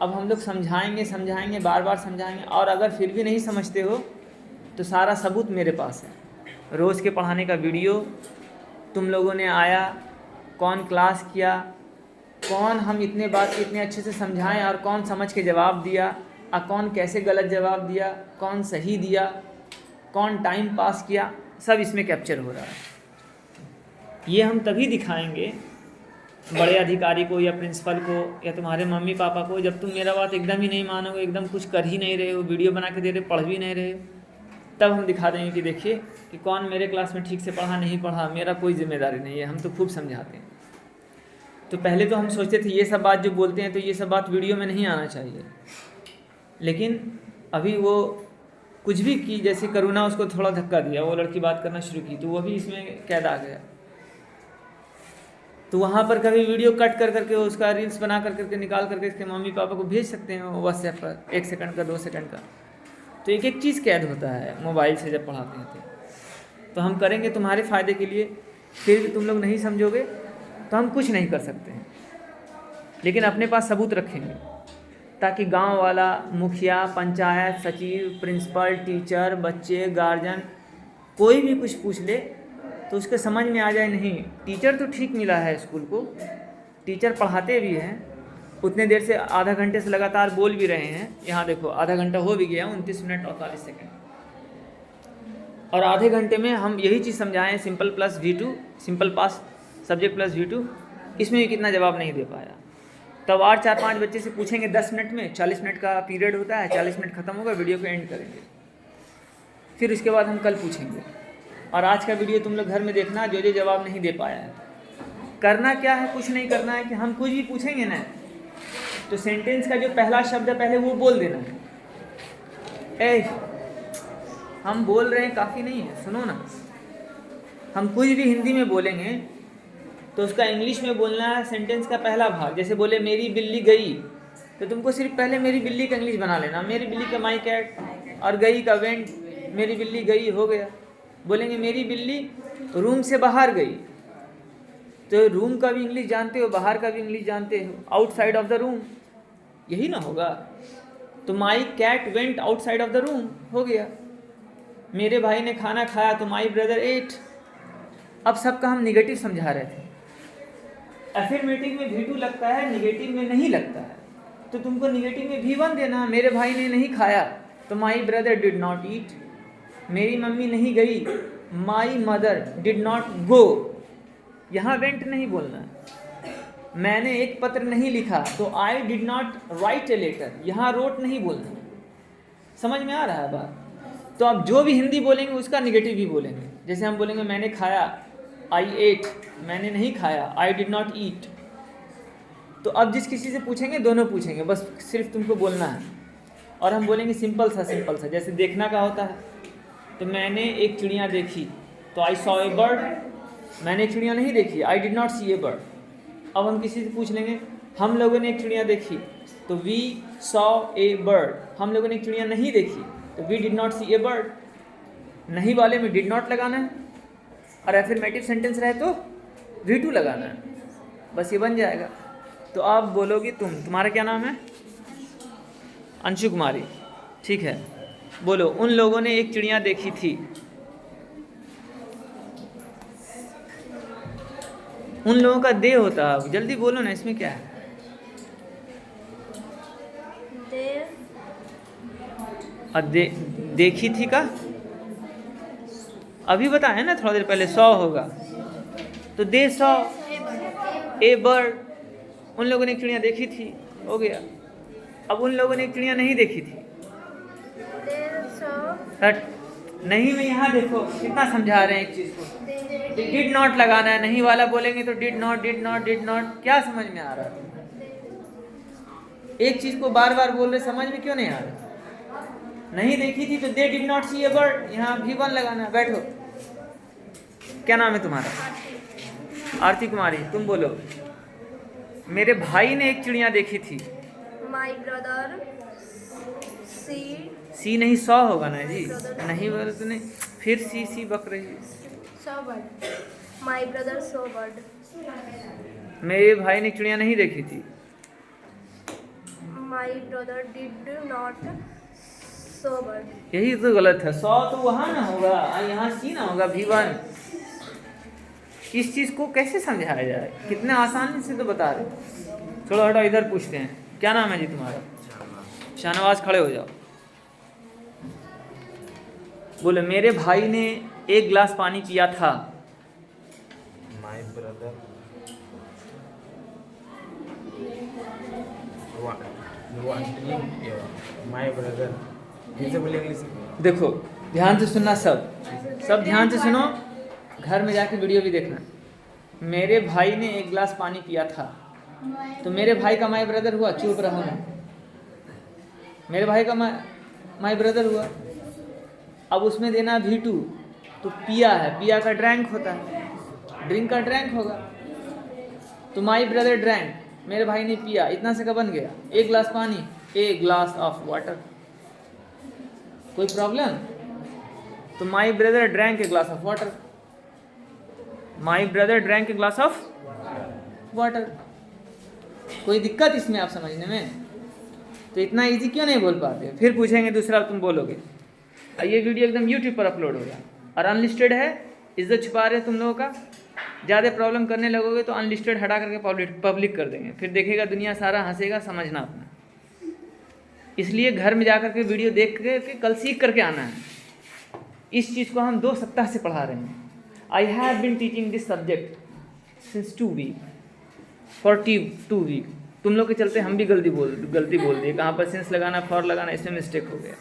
अब हम लोग समझाएंगे बार बार समझाएंगे, और अगर फिर भी नहीं समझते हो तो सारा सबूत मेरे पास है। रोज़ के पढ़ाने का वीडियो, तुम लोगों ने आया, कौन क्लास किया, कौन हम इतने बात इतने अच्छे से समझाएं और कौन समझ के जवाब दिया, और कौन कैसे गलत जवाब दिया, कौन सही दिया, कौन टाइम पास किया, सब इसमें कैप्चर हो रहा है। ये हम तभी दिखाएंगे बड़े अधिकारी को या प्रिंसिपल को या तुम्हारे मम्मी पापा को, जब तुम मेरा बात एकदम ही नहीं मानोगे, एकदम कुछ कर ही नहीं रहे हो, वीडियो बना के दे रहे, पढ़ भी नहीं रहे हो, तब हम दिखा देंगे कि देखिए कि कौन मेरे क्लास में ठीक से पढ़ा नहीं पढ़ा, मेरा कोई जिम्मेदारी नहीं है, हम तो खूब समझाते हैं। तो पहले तो हम सोचते थे ये सब बात जो बोलते हैं तो ये सब बात वीडियो में नहीं आना चाहिए, लेकिन अभी वो कुछ भी की, जैसे करुणा उसको थोड़ा धक्का दिया, वो लड़की बात करना शुरू की तो वो भी इसमें कैद आ गया। तो वहाँ पर कभी वीडियो कट कर करके उसका रील्स बना कर करके निकाल करके इसके मम्मी पापा को भेज सकते हैं व्हाट्सएप पर, 1 सेकंड का 2 सेकंड का। तो एक एक चीज़ कैद होता है मोबाइल से जब पढ़ाते हैं तो हम करेंगे तुम्हारे फ़ायदे के लिए, फिर भी तुम लोग नहीं समझोगे तो हम कुछ नहीं कर सकते हैं, लेकिन अपने पास सबूत रखेंगे ताकि गांव वाला, मुखिया, पंचायत सचिव, प्रिंसिपल, टीचर, बच्चे, गार्जियन, कोई भी कुछ पूछ ले तो उसके समझ में आ जाए। नहीं, टीचर तो ठीक मिला है स्कूल को, टीचर पढ़ाते भी हैं, उतने देर से आधा घंटे से लगातार बोल भी रहे हैं। यहाँ देखो आधा घंटा हो भी गया, 29 मिनट और 40 सेकेंड, और आधे घंटे में हम यही चीज़ समझाएं, simple plus V2, simple past subject plus V2, इसमें भी कितना जवाब नहीं दे पाया। तब और 4-5 बच्चे से पूछेंगे 10 मिनट में, 40 मिनट का पीरियड होता है, 40 मिनट खत्म होगा, वीडियो को एंड करेंगे। फिर उसके बाद हम कल पूछेंगे। और आज का वीडियो तुम लोग घर में देखना, जो जो जवाब नहीं दे पाया है। करना क्या है, कुछ नहीं करना है कि हम कुछ भी पूछेंगे ना तो सेंटेंस का जो पहला शब्द है पहले वो बोल देना है। हम बोल रहे हैं काफ़ी नहीं है, सुनो ना। हम कुछ भी हिंदी में बोलेंगे तो उसका इंग्लिश में बोलना है सेंटेंस का पहला भाग। जैसे बोले मेरी बिल्ली गई, तो तुमको सिर्फ पहले मेरी बिल्ली का इंग्लिश बना लेना। मेरी बिल्ली का माई कैट, और गई का वेंट, मेरी बिल्ली गई हो गया। बोलेंगे मेरी बिल्ली रूम से बाहर गई, तो रूम का भी इंग्लिश जानते हो, बाहर का भी इंग्लिश जानते हो, आउटसाइड ऑफ द रूम, यही ना होगा। तो my cat went outside of the room हो गया। मेरे भाई ने खाना खाया, तो माई ब्रदर एट। अब सबका हम निगेटिव समझा रहे थे। अफर्मेटिव में V2 लगता है, निगेटिव में नहीं लगता है, तो तुमको निगेटिव में V1 देना। मेरे भाई ने नहीं खाया, तो my brother did not eat. मेरी मम्मी नहीं गई, my mother did not go. यहाँ वेंट नहीं बोलना है। मैंने एक पत्र नहीं लिखा, तो I did not write a letter, यहाँ रोट नहीं बोलना। समझ में आ रहा है बात? तो आप जो भी हिंदी बोलेंगे उसका निगेटिव भी बोलेंगे। जैसे हम बोलेंगे मैंने खाया, आई एट, मैंने नहीं खाया, आई डिड नॉट ईट। तो अब जिस किसी से पूछेंगे दोनों पूछेंगे, बस सिर्फ तुमको बोलना है। और हम बोलेंगे सिंपल सा। जैसे देखना का होता है, तो मैंने एक चिड़िया देखी, तो आई सॉ ए बर्ड। मैंने एक चिड़िया नहीं देखी, I did not see a bird. अब हम किसी से पूछ लेंगे हम लोगों ने एक चिड़िया देखी, तो वी सॉ ए बर्ड। हम लोगों ने एक चिड़िया नहीं देखी, तो we did not see a bird. नहीं वाले में डिड नॉट लगाना है, और अफर्मेटिव सेंटेंस रहे तो V2 लगाना है। बस ये बन जाएगा। तो आप बोलोगे तुम्हारा क्या नाम है? अंशु कुमारी, ठीक है। बोलो उन लोगों ने एक चिड़िया देखी थी। उन लोगों का दे होता है, जल्दी बोलो ना, इसमें क्या है? देखी थी का अभी बताया ना थोड़ा देर पहले, 100 होगा, तो दे सॉ ए बर्ड। उन लोगों ने एक चिड़िया देखी थी, हो गया। अब उन लोगों ने एक चिड़िया नहीं देखी थी, नहीं में यहाँ देखो कितना समझा रहे हैं एक चीज को। डिड नॉट लगाना है, नहीं वाला बोलेंगे तो डिड नॉट। क्या समझ में आ रहा है? एक चीज को बार बार बोल रहे, समझ में क्यों नहीं आ रहा? नहीं देखी थी तो they did not see a bird, यहाँ V1 लगाना है। बैठो, क्या नाम है तुम्हारा? आरती कुमारी। तुम बोलो मेरे भाई ने एक चिड़िया देखी थी। माई ब्रदर सी नहीं 100 होगा ना जी, नहीं बोले तूने, फिर सी बक रही। Saw bird, my brother saw bird. मेरे भाई ने एक चिड़िया नहीं देखी थी। My brother did not saw bird. यही तो गलत है, 100 तो वहाँ ना होगा, यहाँ सी ना होगा, V1। इस चीज़ को कैसे समझाया जाए? कितने आसानी से तो बता रहे। चलो हटो, इधर पूछते हैं। क्या नाम है जी तुम्हारा? शाहनवाज, खड़े हो जाओ। बोले मेरे भाई ने एक गिलास पानी पिया था। My brother my brother. देखो ध्यान से सुनना, सब ध्यान से सुनो, घर में जाके वीडियो भी देखना। मेरे भाई ने एक गिलास पानी पिया था, तो मेरे भाई का माय ब्रदर हुआ, चुप रहो ना। मेरे भाई का माय ब्रदर हुआ। अब उसमें देना V2, तो पिया है, पिया का ड्रैंक होता है, ड्रिंक का ड्रैंक होगा। तो माय ब्रदर ड्रैंक, मेरे भाई ने पिया, इतना से का बन गया? एक गिलास पानी, ए ग्लास ऑफ वाटर। कोई प्रॉब्लम? तो my brother drank a glass of water. My brother drank a glass of water. कोई दिक्कत इसमें आप समझने में? तो इतना इजी क्यों नहीं बोल पाते? फिर पूछेंगे दूसरा, तुम बोलोगे। ये वीडियो एकदम YouTube पर अपलोड होगा, और अनलिस्टेड है, इज्जत छुपा रहे तुम लोगों का। ज़्यादा प्रॉब्लम करने लगोगे तो अनलिस्टेड हटा करके पब्लिक कर देंगे, फिर देखेगा दुनिया, सारा हंसेगा। समझना अपना। इसलिए घर में जाकर के वीडियो देख के कल सीख करके आना है। इस चीज़ को हम 2 सप्ताह से पढ़ा रहे हैं। I have been teaching this subject since 2 week. 42 week. तुम लोग के चलते हम भी गलती बोल दिए, कहाँ पर सेंस लगाना फॉर लगाना इसमें मिस्टेक हो गया।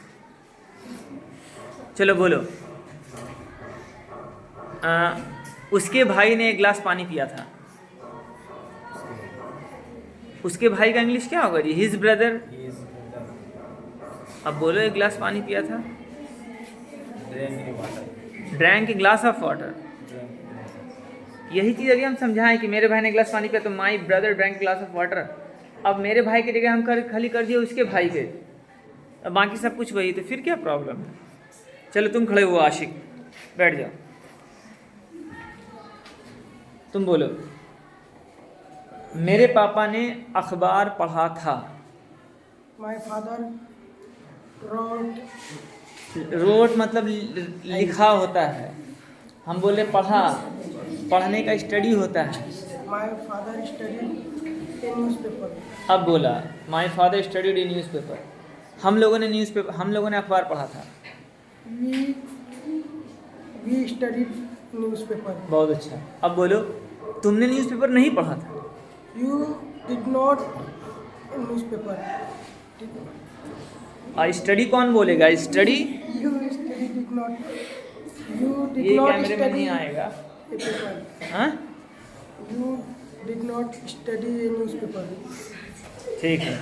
चलो बोलो। उसके भाई ने एक गिलास पानी पिया था। उसके भाई का इंग्लिश क्या होगा जी? His brother. अब बोलो एक गिलास पानी पिया था। Drank a glass of water. यही चीज़ अभी हम समझाएं कि मेरे भाई ने गिलास पानी पिया तो my brother drank glass of water. अब मेरे भाई की जगह हम खाली कर दिए उसके भाई के, अब बाकी सब कुछ वही, तो फिर क्या प्रॉब्लम है? चलो तुम खड़े हुआ आशिक, बैठ जाओ, तुम बोलो। मेरे पापा ने अखबार पढ़ा था। My father wrote. रोट मतलब लिखा होता है, हम बोले पढ़ा, पढ़ने का स्टडी होता है। My father studied a newspaper. अब बोला my father studied in newspaper. हम लोगों ने अखबार पढ़ा था। We studied newspaper. बहुत अच्छा। अब बोलो तुमने न्यूज़पेपर नहीं पढ़ा था। You did not newspaper. Study कौन बोलेगा? Study You did not. You did ये not कैमरे में study नहीं आएगा। a paper. हाँ You did not study a newspaper. ठीक है,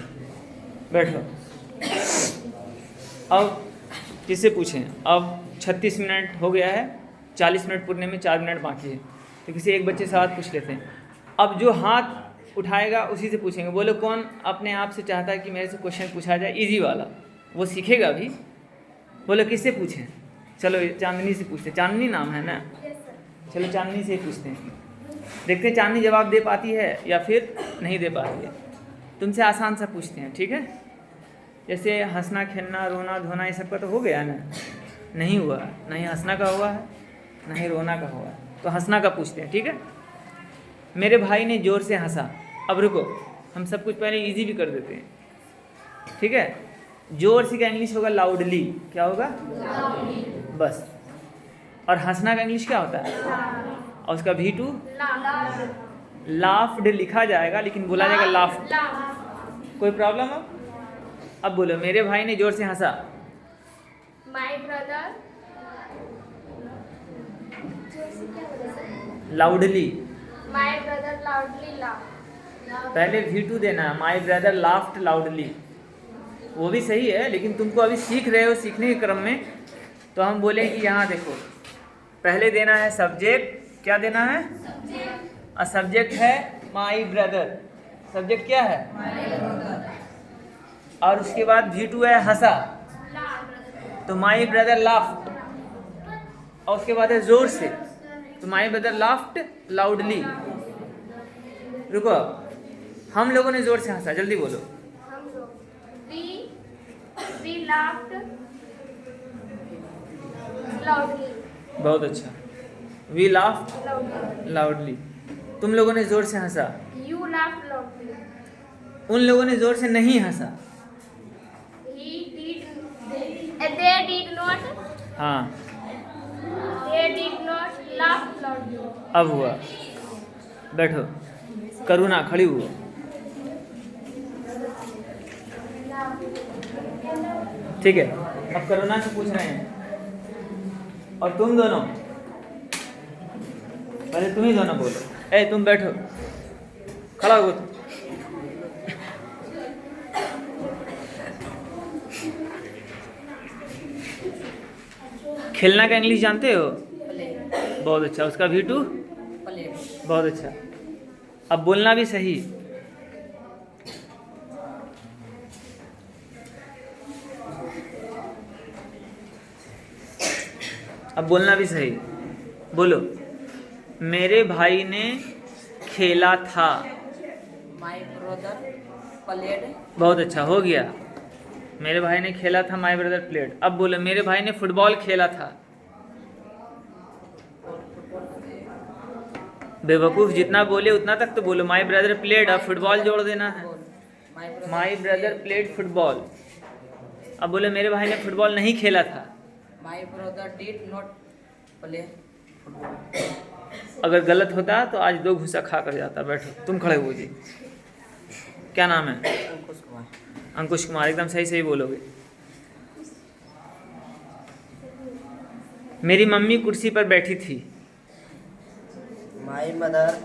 बैठो। अब किससे पूछें? अब 36 मिनट हो गया है, 40 मिनट पूरने में 4 मिनट बाकी है, तो किसी एक बच्चे से हाथ पूछ लेते हैं। अब जो हाथ उठाएगा उसी से पूछेंगे। बोलो कौन अपने आप से चाहता है कि मेरे से क्वेश्चन पूछा जाए इजी वाला, वो सीखेगा भी। बोलो किससे पूछें? चलो चांदनी से पूछते। चांदनी नाम है ना? चलो चांदनी से ही पूछते हैं, देखते हैं चांदनी जवाब दे पाती है या फिर नहीं दे पाती है। तुमसे आसान सा पूछते हैं, ठीक है? जैसे हंसना खेलना रोना धोना ये सब का तो हो गया ना? नहीं हुआ, नहीं हंसना का हुआ है नहीं रोना का हुआ है, तो हंसना का पूछते हैं, ठीक है? मेरे भाई ने ज़ोर से हंसा। अब रुको, हम सब कुछ पहले इजी भी कर देते हैं, ठीक है? ज़ोर से का इंग्लिश होगा लाउडली। क्या होगा? बस। और हंसना का इंग्लिश क्या होता है? और उसका V2 लाफ्ड लिखा जाएगा लेकिन बोला जाएगा लाफ्ड। कोई प्रॉब्लम है? अब बोलो मेरे भाई ने ज़ोर से हंसा। My brother. Loudly. My brother loudly laughed. पहले V2 देना, माई ब्रदर लाफ्ड लाउडली। वो भी सही है लेकिन तुमको अभी सीख रहे हो, सीखने के क्रम में, तो हम बोले कि यहाँ देखो पहले देना है सब्जेक्ट। क्या देना है? और सब्जेक्ट है माई ब्रदर। सब्जेक्ट क्या है? और उसके बाद V2 है हंसा, तो माई ब्रदर लाफ्ड। और उसके बाद है जोर से, तो माई ब्रदर लाफ्ड लाउडली। रुको, हम लोगों ने जोर से हंसा, जल्दी बोलो। हम लोग we laughed loudly. बहुत अच्छा। We laughed Loudly. लाउडली। तुम लोगों ने जोर से हंसा। You laughed loudly. उन लोगों ने जोर से नहीं हंसा। They did not. हाँ, They did not laugh loudly. अब हुआ। बैठो, करुणा खड़ी हुआ। ठीक है, अब करुणा से पूछ रहे हैं। और तुम दोनों, पहले तुम ही दोनों बोलो। ए तुम बैठो, खड़ा हो तुम। खेलना का इंग्लिश जानते हो? बहुत अच्छा। उसका V2? बहुत अच्छा। अब बोलना भी सही। अब बोलना भी सही। बोलो मेरे भाई ने खेला था। My brother played. बहुत अच्छा, हो गया। मेरे भाई ने खेला था, माई ब्रदर प्लेड। अब बोलो मेरे भाई ने फुटबॉल खेला था। बेवकूफ़ जितना बोले उतना तक तो बोलो। माई ब्रदर प्लेड, अब फुटबॉल जोड़ देना है। My brother played football. अब बोलो मेरे भाई ने फुटबॉल नहीं खेला था। My brother did not play football. अगर गलत होता तो आज 2 घुसा खा कर जाता। बैठो, तुम खड़े हो जी। क्या नाम है? अंकुश कुमार। अंकुश कुमार, एकदम सही सही बोलोगे। मेरी मम्मी कुर्सी पर बैठी थी। My mother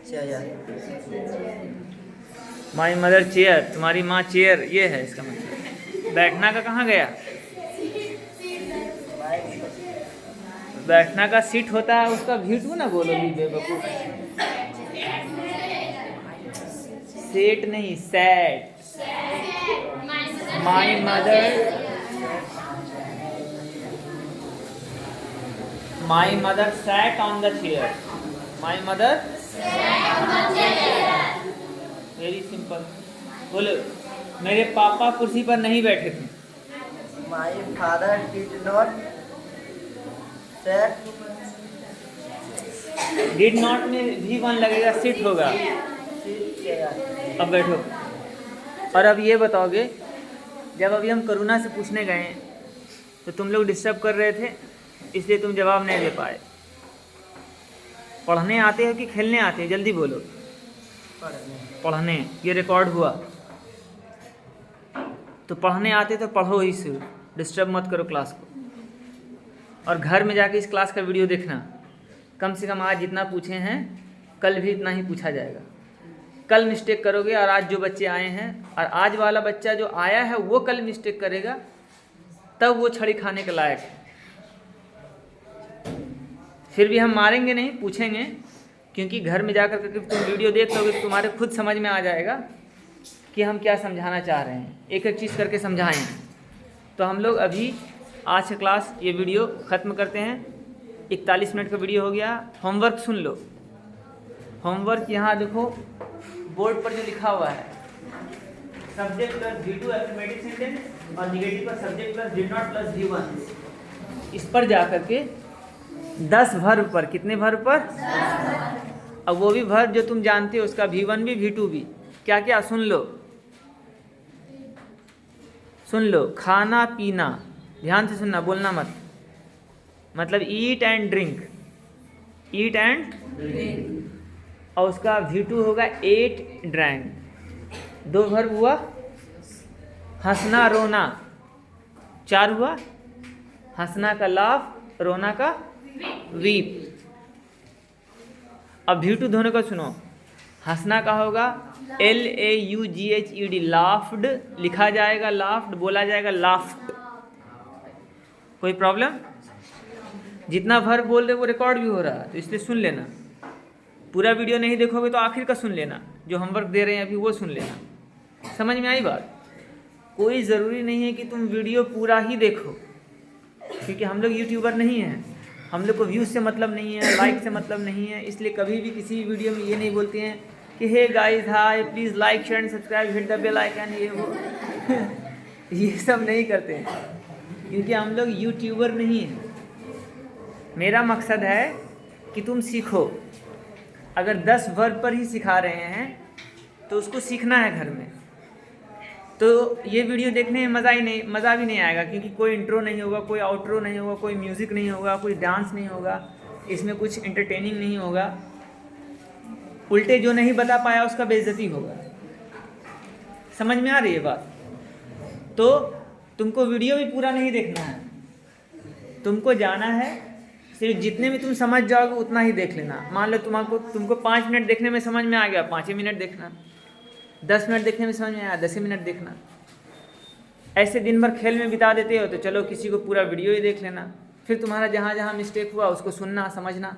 chair. My mother chair, तुम्हारी माँ चेयर, ये है इसका मतलब। बैठना का कहाँ गया? बैठना का सीट होता है, उसका भीटू ना बोलोगी बेवकूफ। सेट नहीं, sat. My mother sat on the chair. My mother very simple. बोलो, मेरे पापा कुर्सी पर नहीं बैठे थे। My father did not set. Did not में भी 1 लगेगा, सिट होगा। चेयर। अब बैठो। और अब ये बताओगे, जब अभी हम करुणा से पूछने गए तो तुम लोग डिस्टर्ब कर रहे थे, इसलिए तुम जवाब नहीं दे पाए। पढ़ने आते हो कि खेलने आते हो? जल्दी बोलो। पढ़ने। ये रिकॉर्ड हुआ। तो पढ़ने आते तो पढ़ो ही से, डिस्टर्ब मत करो क्लास को। और घर में जाके इस क्लास का वीडियो देखना। कम से कम आज जितना पूछे हैं, कल भी इतना ही पूछा जाएगा। कल मिस्टेक करोगे और आज जो बच्चे आए हैं, और आज वाला बच्चा जो आया है वो कल मिस्टेक करेगा, तब वो छड़ी खाने के लायक है। फिर भी हम मारेंगे नहीं, पूछेंगे, क्योंकि घर में जाकर के तुम वीडियो देख लोगे तो तुम्हारे खुद समझ में आ जाएगा कि हम क्या समझाना चाह रहे हैं। एक एक चीज़ करके समझाएं। तो हम लोग अभी आज से क्लास, ये वीडियो ख़त्म करते हैं। 41 मिनट का वीडियो हो गया। होमवर्क सुन लो। होमवर्क यहाँ देखो बोर्ड पर जो लिखा हुआ है, subject plus V2 affirmative sentence, और निगेटिव पर subject plus did not plus V1। इस पर जाकर के 10 वर्ब पर, कितने वर्ब पर? अब वो भी वर्ब जो तुम जानते हो, उसका V1 भी V2 भी। क्या क्या? सुन लो, सुन लो। खाना पीना, ध्यान से सुनना, बोलना मत। मतलब eat and drink, eat and drink. और उसका V2 होगा एट ड्रैंक। 2 वर्ब हुआ। हंसना रोना, 4 हुआ। हंसना का लाफ, रोना का वीप। अब V2 दोनों का सुनो। हंसना का होगा LAUGHED, लाफ्ड लिखा जाएगा, लाफ्ड बोला जाएगा, लाफ्ट। कोई प्रॉब्लम? जितना वर्ब बोल रहे वो रिकॉर्ड भी हो रहा है, तो इसलिए सुन लेना। पूरा वीडियो नहीं देखोगे तो आखिर का सुन लेना, जो होमवर्क दे रहे हैं अभी वो सुन लेना। समझ में आई बात? कोई ज़रूरी नहीं है कि तुम वीडियो पूरा ही देखो, क्योंकि हम लोग यूट्यूबर नहीं हैं। हम लोग को व्यूज़ से मतलब नहीं है, लाइक से मतलब नहीं है। इसलिए कभी भी किसी वीडियो में ये नहीं बोलते हैं कि hey guys hi please like share and subscribe hit the bell icon, ये वो ये सब नहीं करते हैं, क्योंकि हम लोग यूट्यूबर नहीं हैं। मेरा मकसद है कि तुम सीखो। अगर 10 वर्ब पर ही सिखा रहे हैं तो उसको सीखना है घर में। तो ये वीडियो देखने में मज़ा भी नहीं आएगा, क्योंकि कोई इंट्रो नहीं होगा, कोई आउट्रो नहीं होगा, कोई म्यूज़िक नहीं होगा, कोई डांस नहीं होगा, इसमें कुछ एंटरटेनिंग नहीं होगा। उल्टे जो नहीं बता पाया उसका बेइज्जती होगा। समझ में आ रही है बात? तो तुमको वीडियो भी पूरा नहीं देखना है, तुमको जाना है सिर्फ जितने में तुम समझ जाओगे उतना ही देख लेना। मान लो तुमको 5 मिनट देखने में समझ में आ गया, 5 ही मिनट देखना। 10 मिनट देखने में समझ में आया, 10 ही मिनट देखना। ऐसे दिन भर खेल में बिता देते हो तो चलो किसी को पूरा वीडियो ही देख लेना। फिर तुम्हारा जहाँ जहाँ मिस्टेक हुआ उसको सुनना, समझना।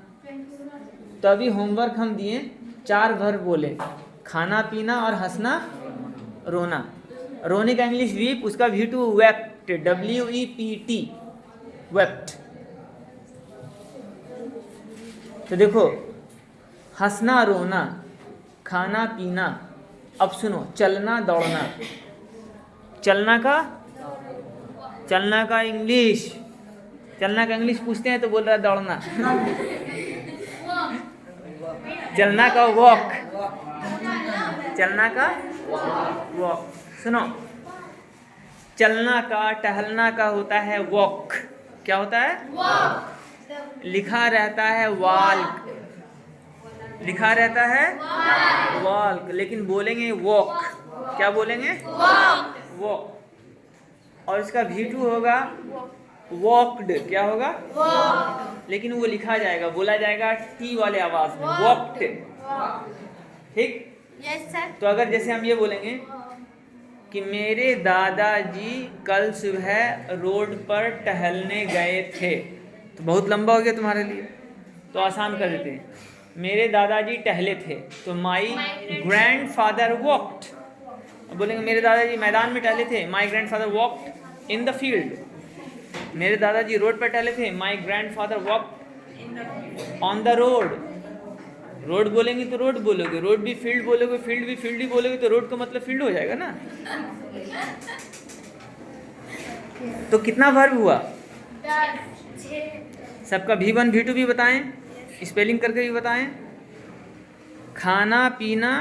तो अभी होमवर्क हम दिए, 4 वर्ब बोले, खाना पीना और हंसना रोना। रोने का इंग्लिश वीप, उसका V2 वेप्ट, WEPT, वेप्ट। तो देखो, हंसना रोना, खाना पीना। अब सुनो, चलना दौड़ना। चलना का इंग्लिश, पूछते हैं तो बोल रहा है दौड़ना। चलना का वॉक, सुनो, चलना का, टहलना का होता है वॉक। क्या होता है? वॉक। लिखा रहता है वाल्क, लिखा रहता है वाल्क, लेकिन बोलेंगे वॉक। क्या बोलेंगे? वॉक। और इसका V2 होगा वॉक्ड। क्या होगा? लेकिन वो लिखा जाएगा, बोला जाएगा टी वाले आवाज में, वॉक्ड। ठीक। Yes sir. तो अगर जैसे हम ये बोलेंगे कि मेरे दादाजी कल सुबह रोड पर टहलने गए थे, तो बहुत लंबा हो गया तुम्हारे लिए, तो आसान कर देते हैं। मेरे दादाजी टहले थे, तो माई ग्रैंडफादर वॉक्ड। अब बोलेंगे मेरे दादाजी मैदान में टहले थे, माई grandfather walked in the field. मेरे दादाजी रोड पर टहले थे, माई grandfather walked on the road. Road बोलेंगे तो रोड बोलोगे, रोड भी फील्ड बोलोगे, फील्ड भी फील्ड ही बोलोगे, तो रोड का मतलब फील्ड हो जाएगा ना। तो कितना वर्ब हुआ? सबका V1 V2 भी बताएं, स्पेलिंग करके भी बताएं। खाना पीना,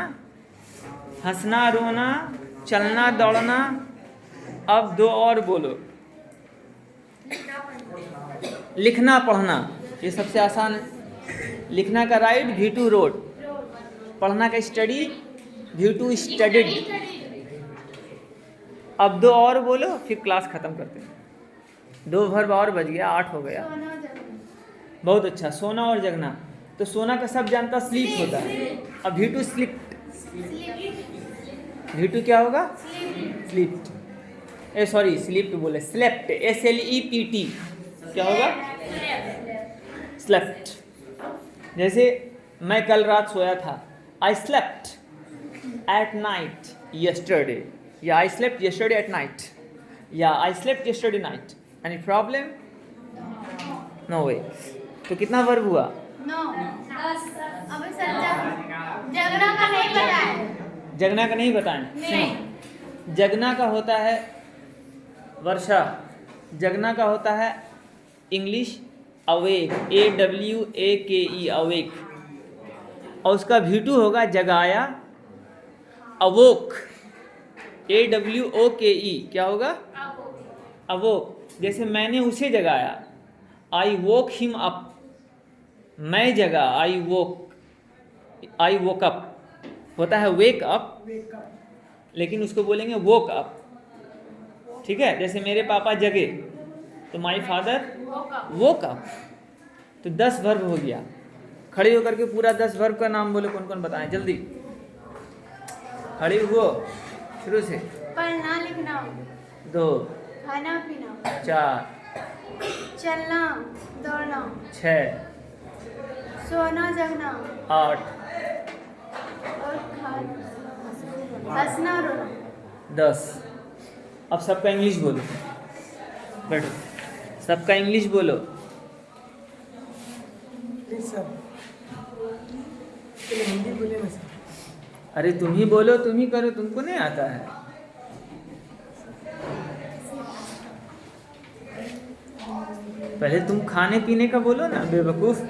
हंसना रोना, चलना दौड़ना। अब दो और बोलो। लिखना पढ़ना, ये सबसे आसान है। लिखना का राइट V2 रोड, पढ़ना का स्टडी V2 स्टडीड। अब दो और बोलो, फिर क्लास खत्म करते हैं। 2 वर्ब और बच गया, 8 हो गया। बहुत अच्छा। सोना और जगना, तो सोना का सब जानता स्लीप होता है। अब V2 स्लिप्ट। V2 क्या होगा? स्लिप्ट। सॉरी स्लिप्ट बोले, स्लेप्ट, SLEPT। क्या होगा? स्लेप्ट। जैसे मैं कल रात सोया था, I slept at night yesterday, या I slept yesterday at night, या I slept yesterday night. Any problem? No way. तो कितना वर्ब हुआ? 9। अब सर जगना का नहीं बताया। जगना का नहीं बताएं? नहीं। जगना का होता है वर्षा, जगना का होता है इंग्लिश अवेक, AWAKE, अवेक। और उसका V2 होगा जगाया, अवोक, AWOKE। क्या होगा? अवोक। जैसे मैंने उसे जगाया, आई वोक हिम अप। मैं जगा, आई वोक अप। होता है वेक अप, लेकिन उसको बोलेंगे वोक अप। ठीक है। जैसे मेरे पापा जगे, तो माई फादर वोक अप। तो 10 वर्ब हो गया। खड़े होकर के पूरा 10 वर्ब का नाम बोले, कौन कौन बताएं जल्दी। खड़े हुओ, शुरू से। पढ़ना लिखना, 2, खाना पीना, 4, चलना दौड़ना, 6, सोना जगना, 8, और हंसना रोना। 10। अब सबका इंग्लिश बोलो, बैठो। सबका इंग्लिश बोलो। प्लीज सर, पहले हिंदी बोले ना सर। अरे तुम ही बोलो, तुम ही करो, तुमको नहीं आता है। पहले तुम खाने पीने का बोलो ना, बेवकूफ।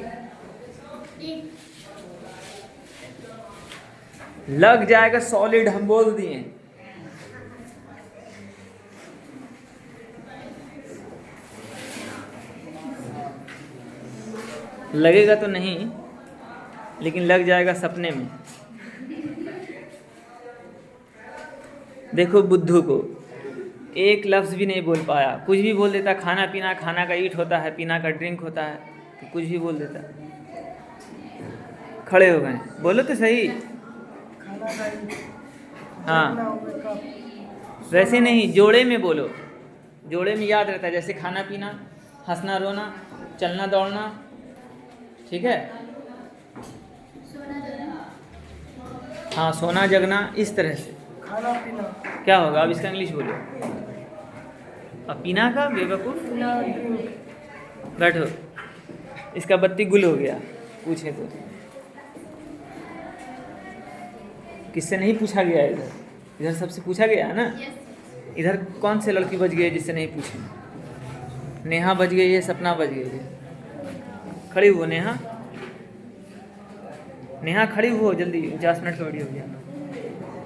लग जाएगा सॉलिड, हम बोल दिए। लगेगा तो नहीं, लेकिन लग जाएगा सपने में। देखो बुद्धू को एक लफ्ज़ भी नहीं बोल पाया, कुछ भी बोल देता। खाना पीना, खाना का ईट होता है, पीना का ड्रिंक होता है, तो कुछ भी बोल देता। खड़े हो गए, बोलो तो सही। खाना खाई, हाँ, वैसे नहीं, जोड़े में बोलो। जोड़े में याद रहता है, जैसे खाना पीना, हंसना रोना, चलना दौड़ना। ठीक है। हाँ, सोना जगना, इस तरह से। खाना पीना, क्या होगा? अब इसका इंग्लिश बोलो। अब पीना का, बेवकूफ। पीना ड्रिंक। बैठो। इसका बत्ती गुल हो गया, पूछे तो। किससे नहीं पूछा गया? इधर सबसे पूछा गया है ना। इधर कौन से लड़की बच गई जिससे नहीं पूछे? नेहा बच गई है, सपना बच गई है। खड़ी हुओ नेहा। नेहा खड़ी हुओ जल्दी, 50 मिनट का वीडियो हो गया।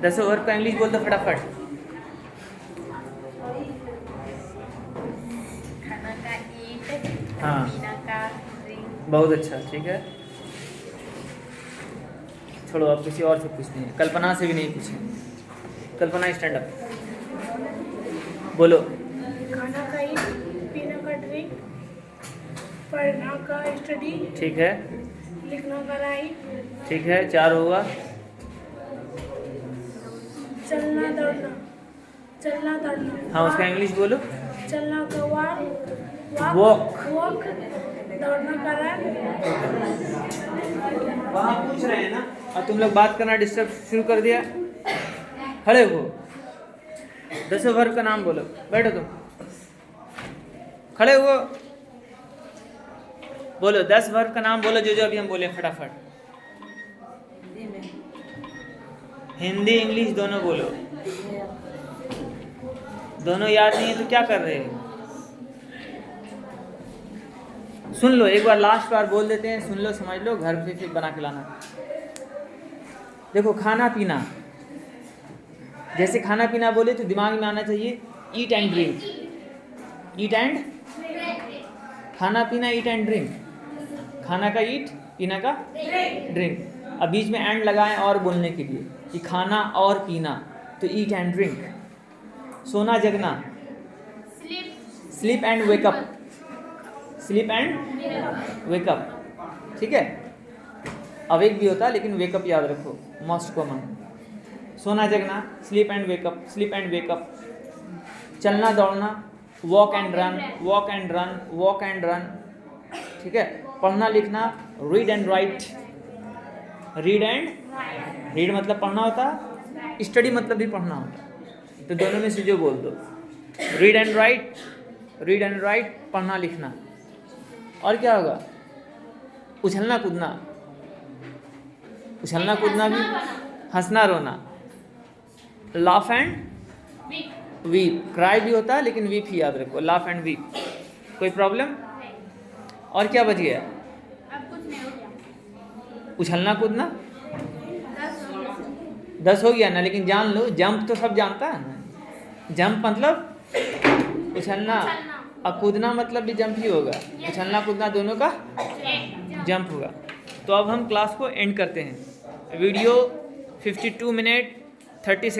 10 वर्ब का इंग्लिश बोल दो फटाफट। खाना का ईट, हाँ। पीना का ड्रिंक, बहुत अच्छा, ठीक है। छोड़ो, अब किसी और से पूछते हैं। कल्पना से भी नहीं पूछें। कल्पना स्टैंड अप, बोलो। खाना का ईट, पीना का ड्रिंक, पढ़ना का स्टडी, ठीक है, लिखना का राइट, ठीक है, 4 होगा। चलना दौड़ना, चलना दौड़ना, हाँ, उसका इंग्लिश बोलो। चलना का Walk. वॉक, दौड़ना का रन। वहाँ पूछ रहे हैं ना, और तुम लोग बात करना डिस्टर्ब शुरू कर दिया। खड़े हो, 10 वर्ग का नाम बोलो। बैठो तुम, खड़े हो, बोलो 10 वर्ग का नाम बोलो, जो जो अभी हम बोले फटाफट। हिंदी इंग्लिश दोनों बोलो। दोनों याद नहीं है तो क्या कर रहे हो? सुन लो, एक बार लास्ट बार बोल देते हैं, सुन लो, समझ लो, घर पे फिर बना के लाना। देखो, खाना पीना, जैसे खाना पीना बोले तो दिमाग में आना चाहिए eat and drink. Eat and, खाना पीना, ईट एंड ड्रिंक। खाना का ईट, पीना का ड्रिंक। अब बीच में एंड लगाएं और बोलने के लिए कि खाना और पीना, तो ईट एंड ड्रिंक। सोना जगना, sleep and wake up, sleep and wake up, ठीक है। अवेक भी होता है लेकिन वेकअप याद रखो, मोस्ट कॉमन। सोना जगना, sleep and wake up, sleep and wake up. चलना दौड़ना, walk and run, walk and run, walk and run, ठीक है। पढ़ना लिखना, read and right, read and, read मतलब पढ़ना होता है, स्टडी मतलब भी पढ़ना होता है, तो दोनों में से जो बोल दो। Read and right, read and right, पढ़ना लिखना। और क्या होगा? उछलना कूदना, उछलना कूदना भी, हंसना रोना। लाफ एंड वीप, क्राई भी होता है लेकिन वीप ही याद रखो, लाफ एंड वीप। कोई प्रॉब्लम? और क्या बच गया? उछलना कूदना 10 हो गया ना, लेकिन जान लो, जंप तो सब जानता है ना। जंप मतलब उछलना, और कूदना मतलब भी जंप ही होगा। उछलना कूदना दोनों का जंप होगा। तो अब हम क्लास को एंड करते हैं। Video 52 minute 30 second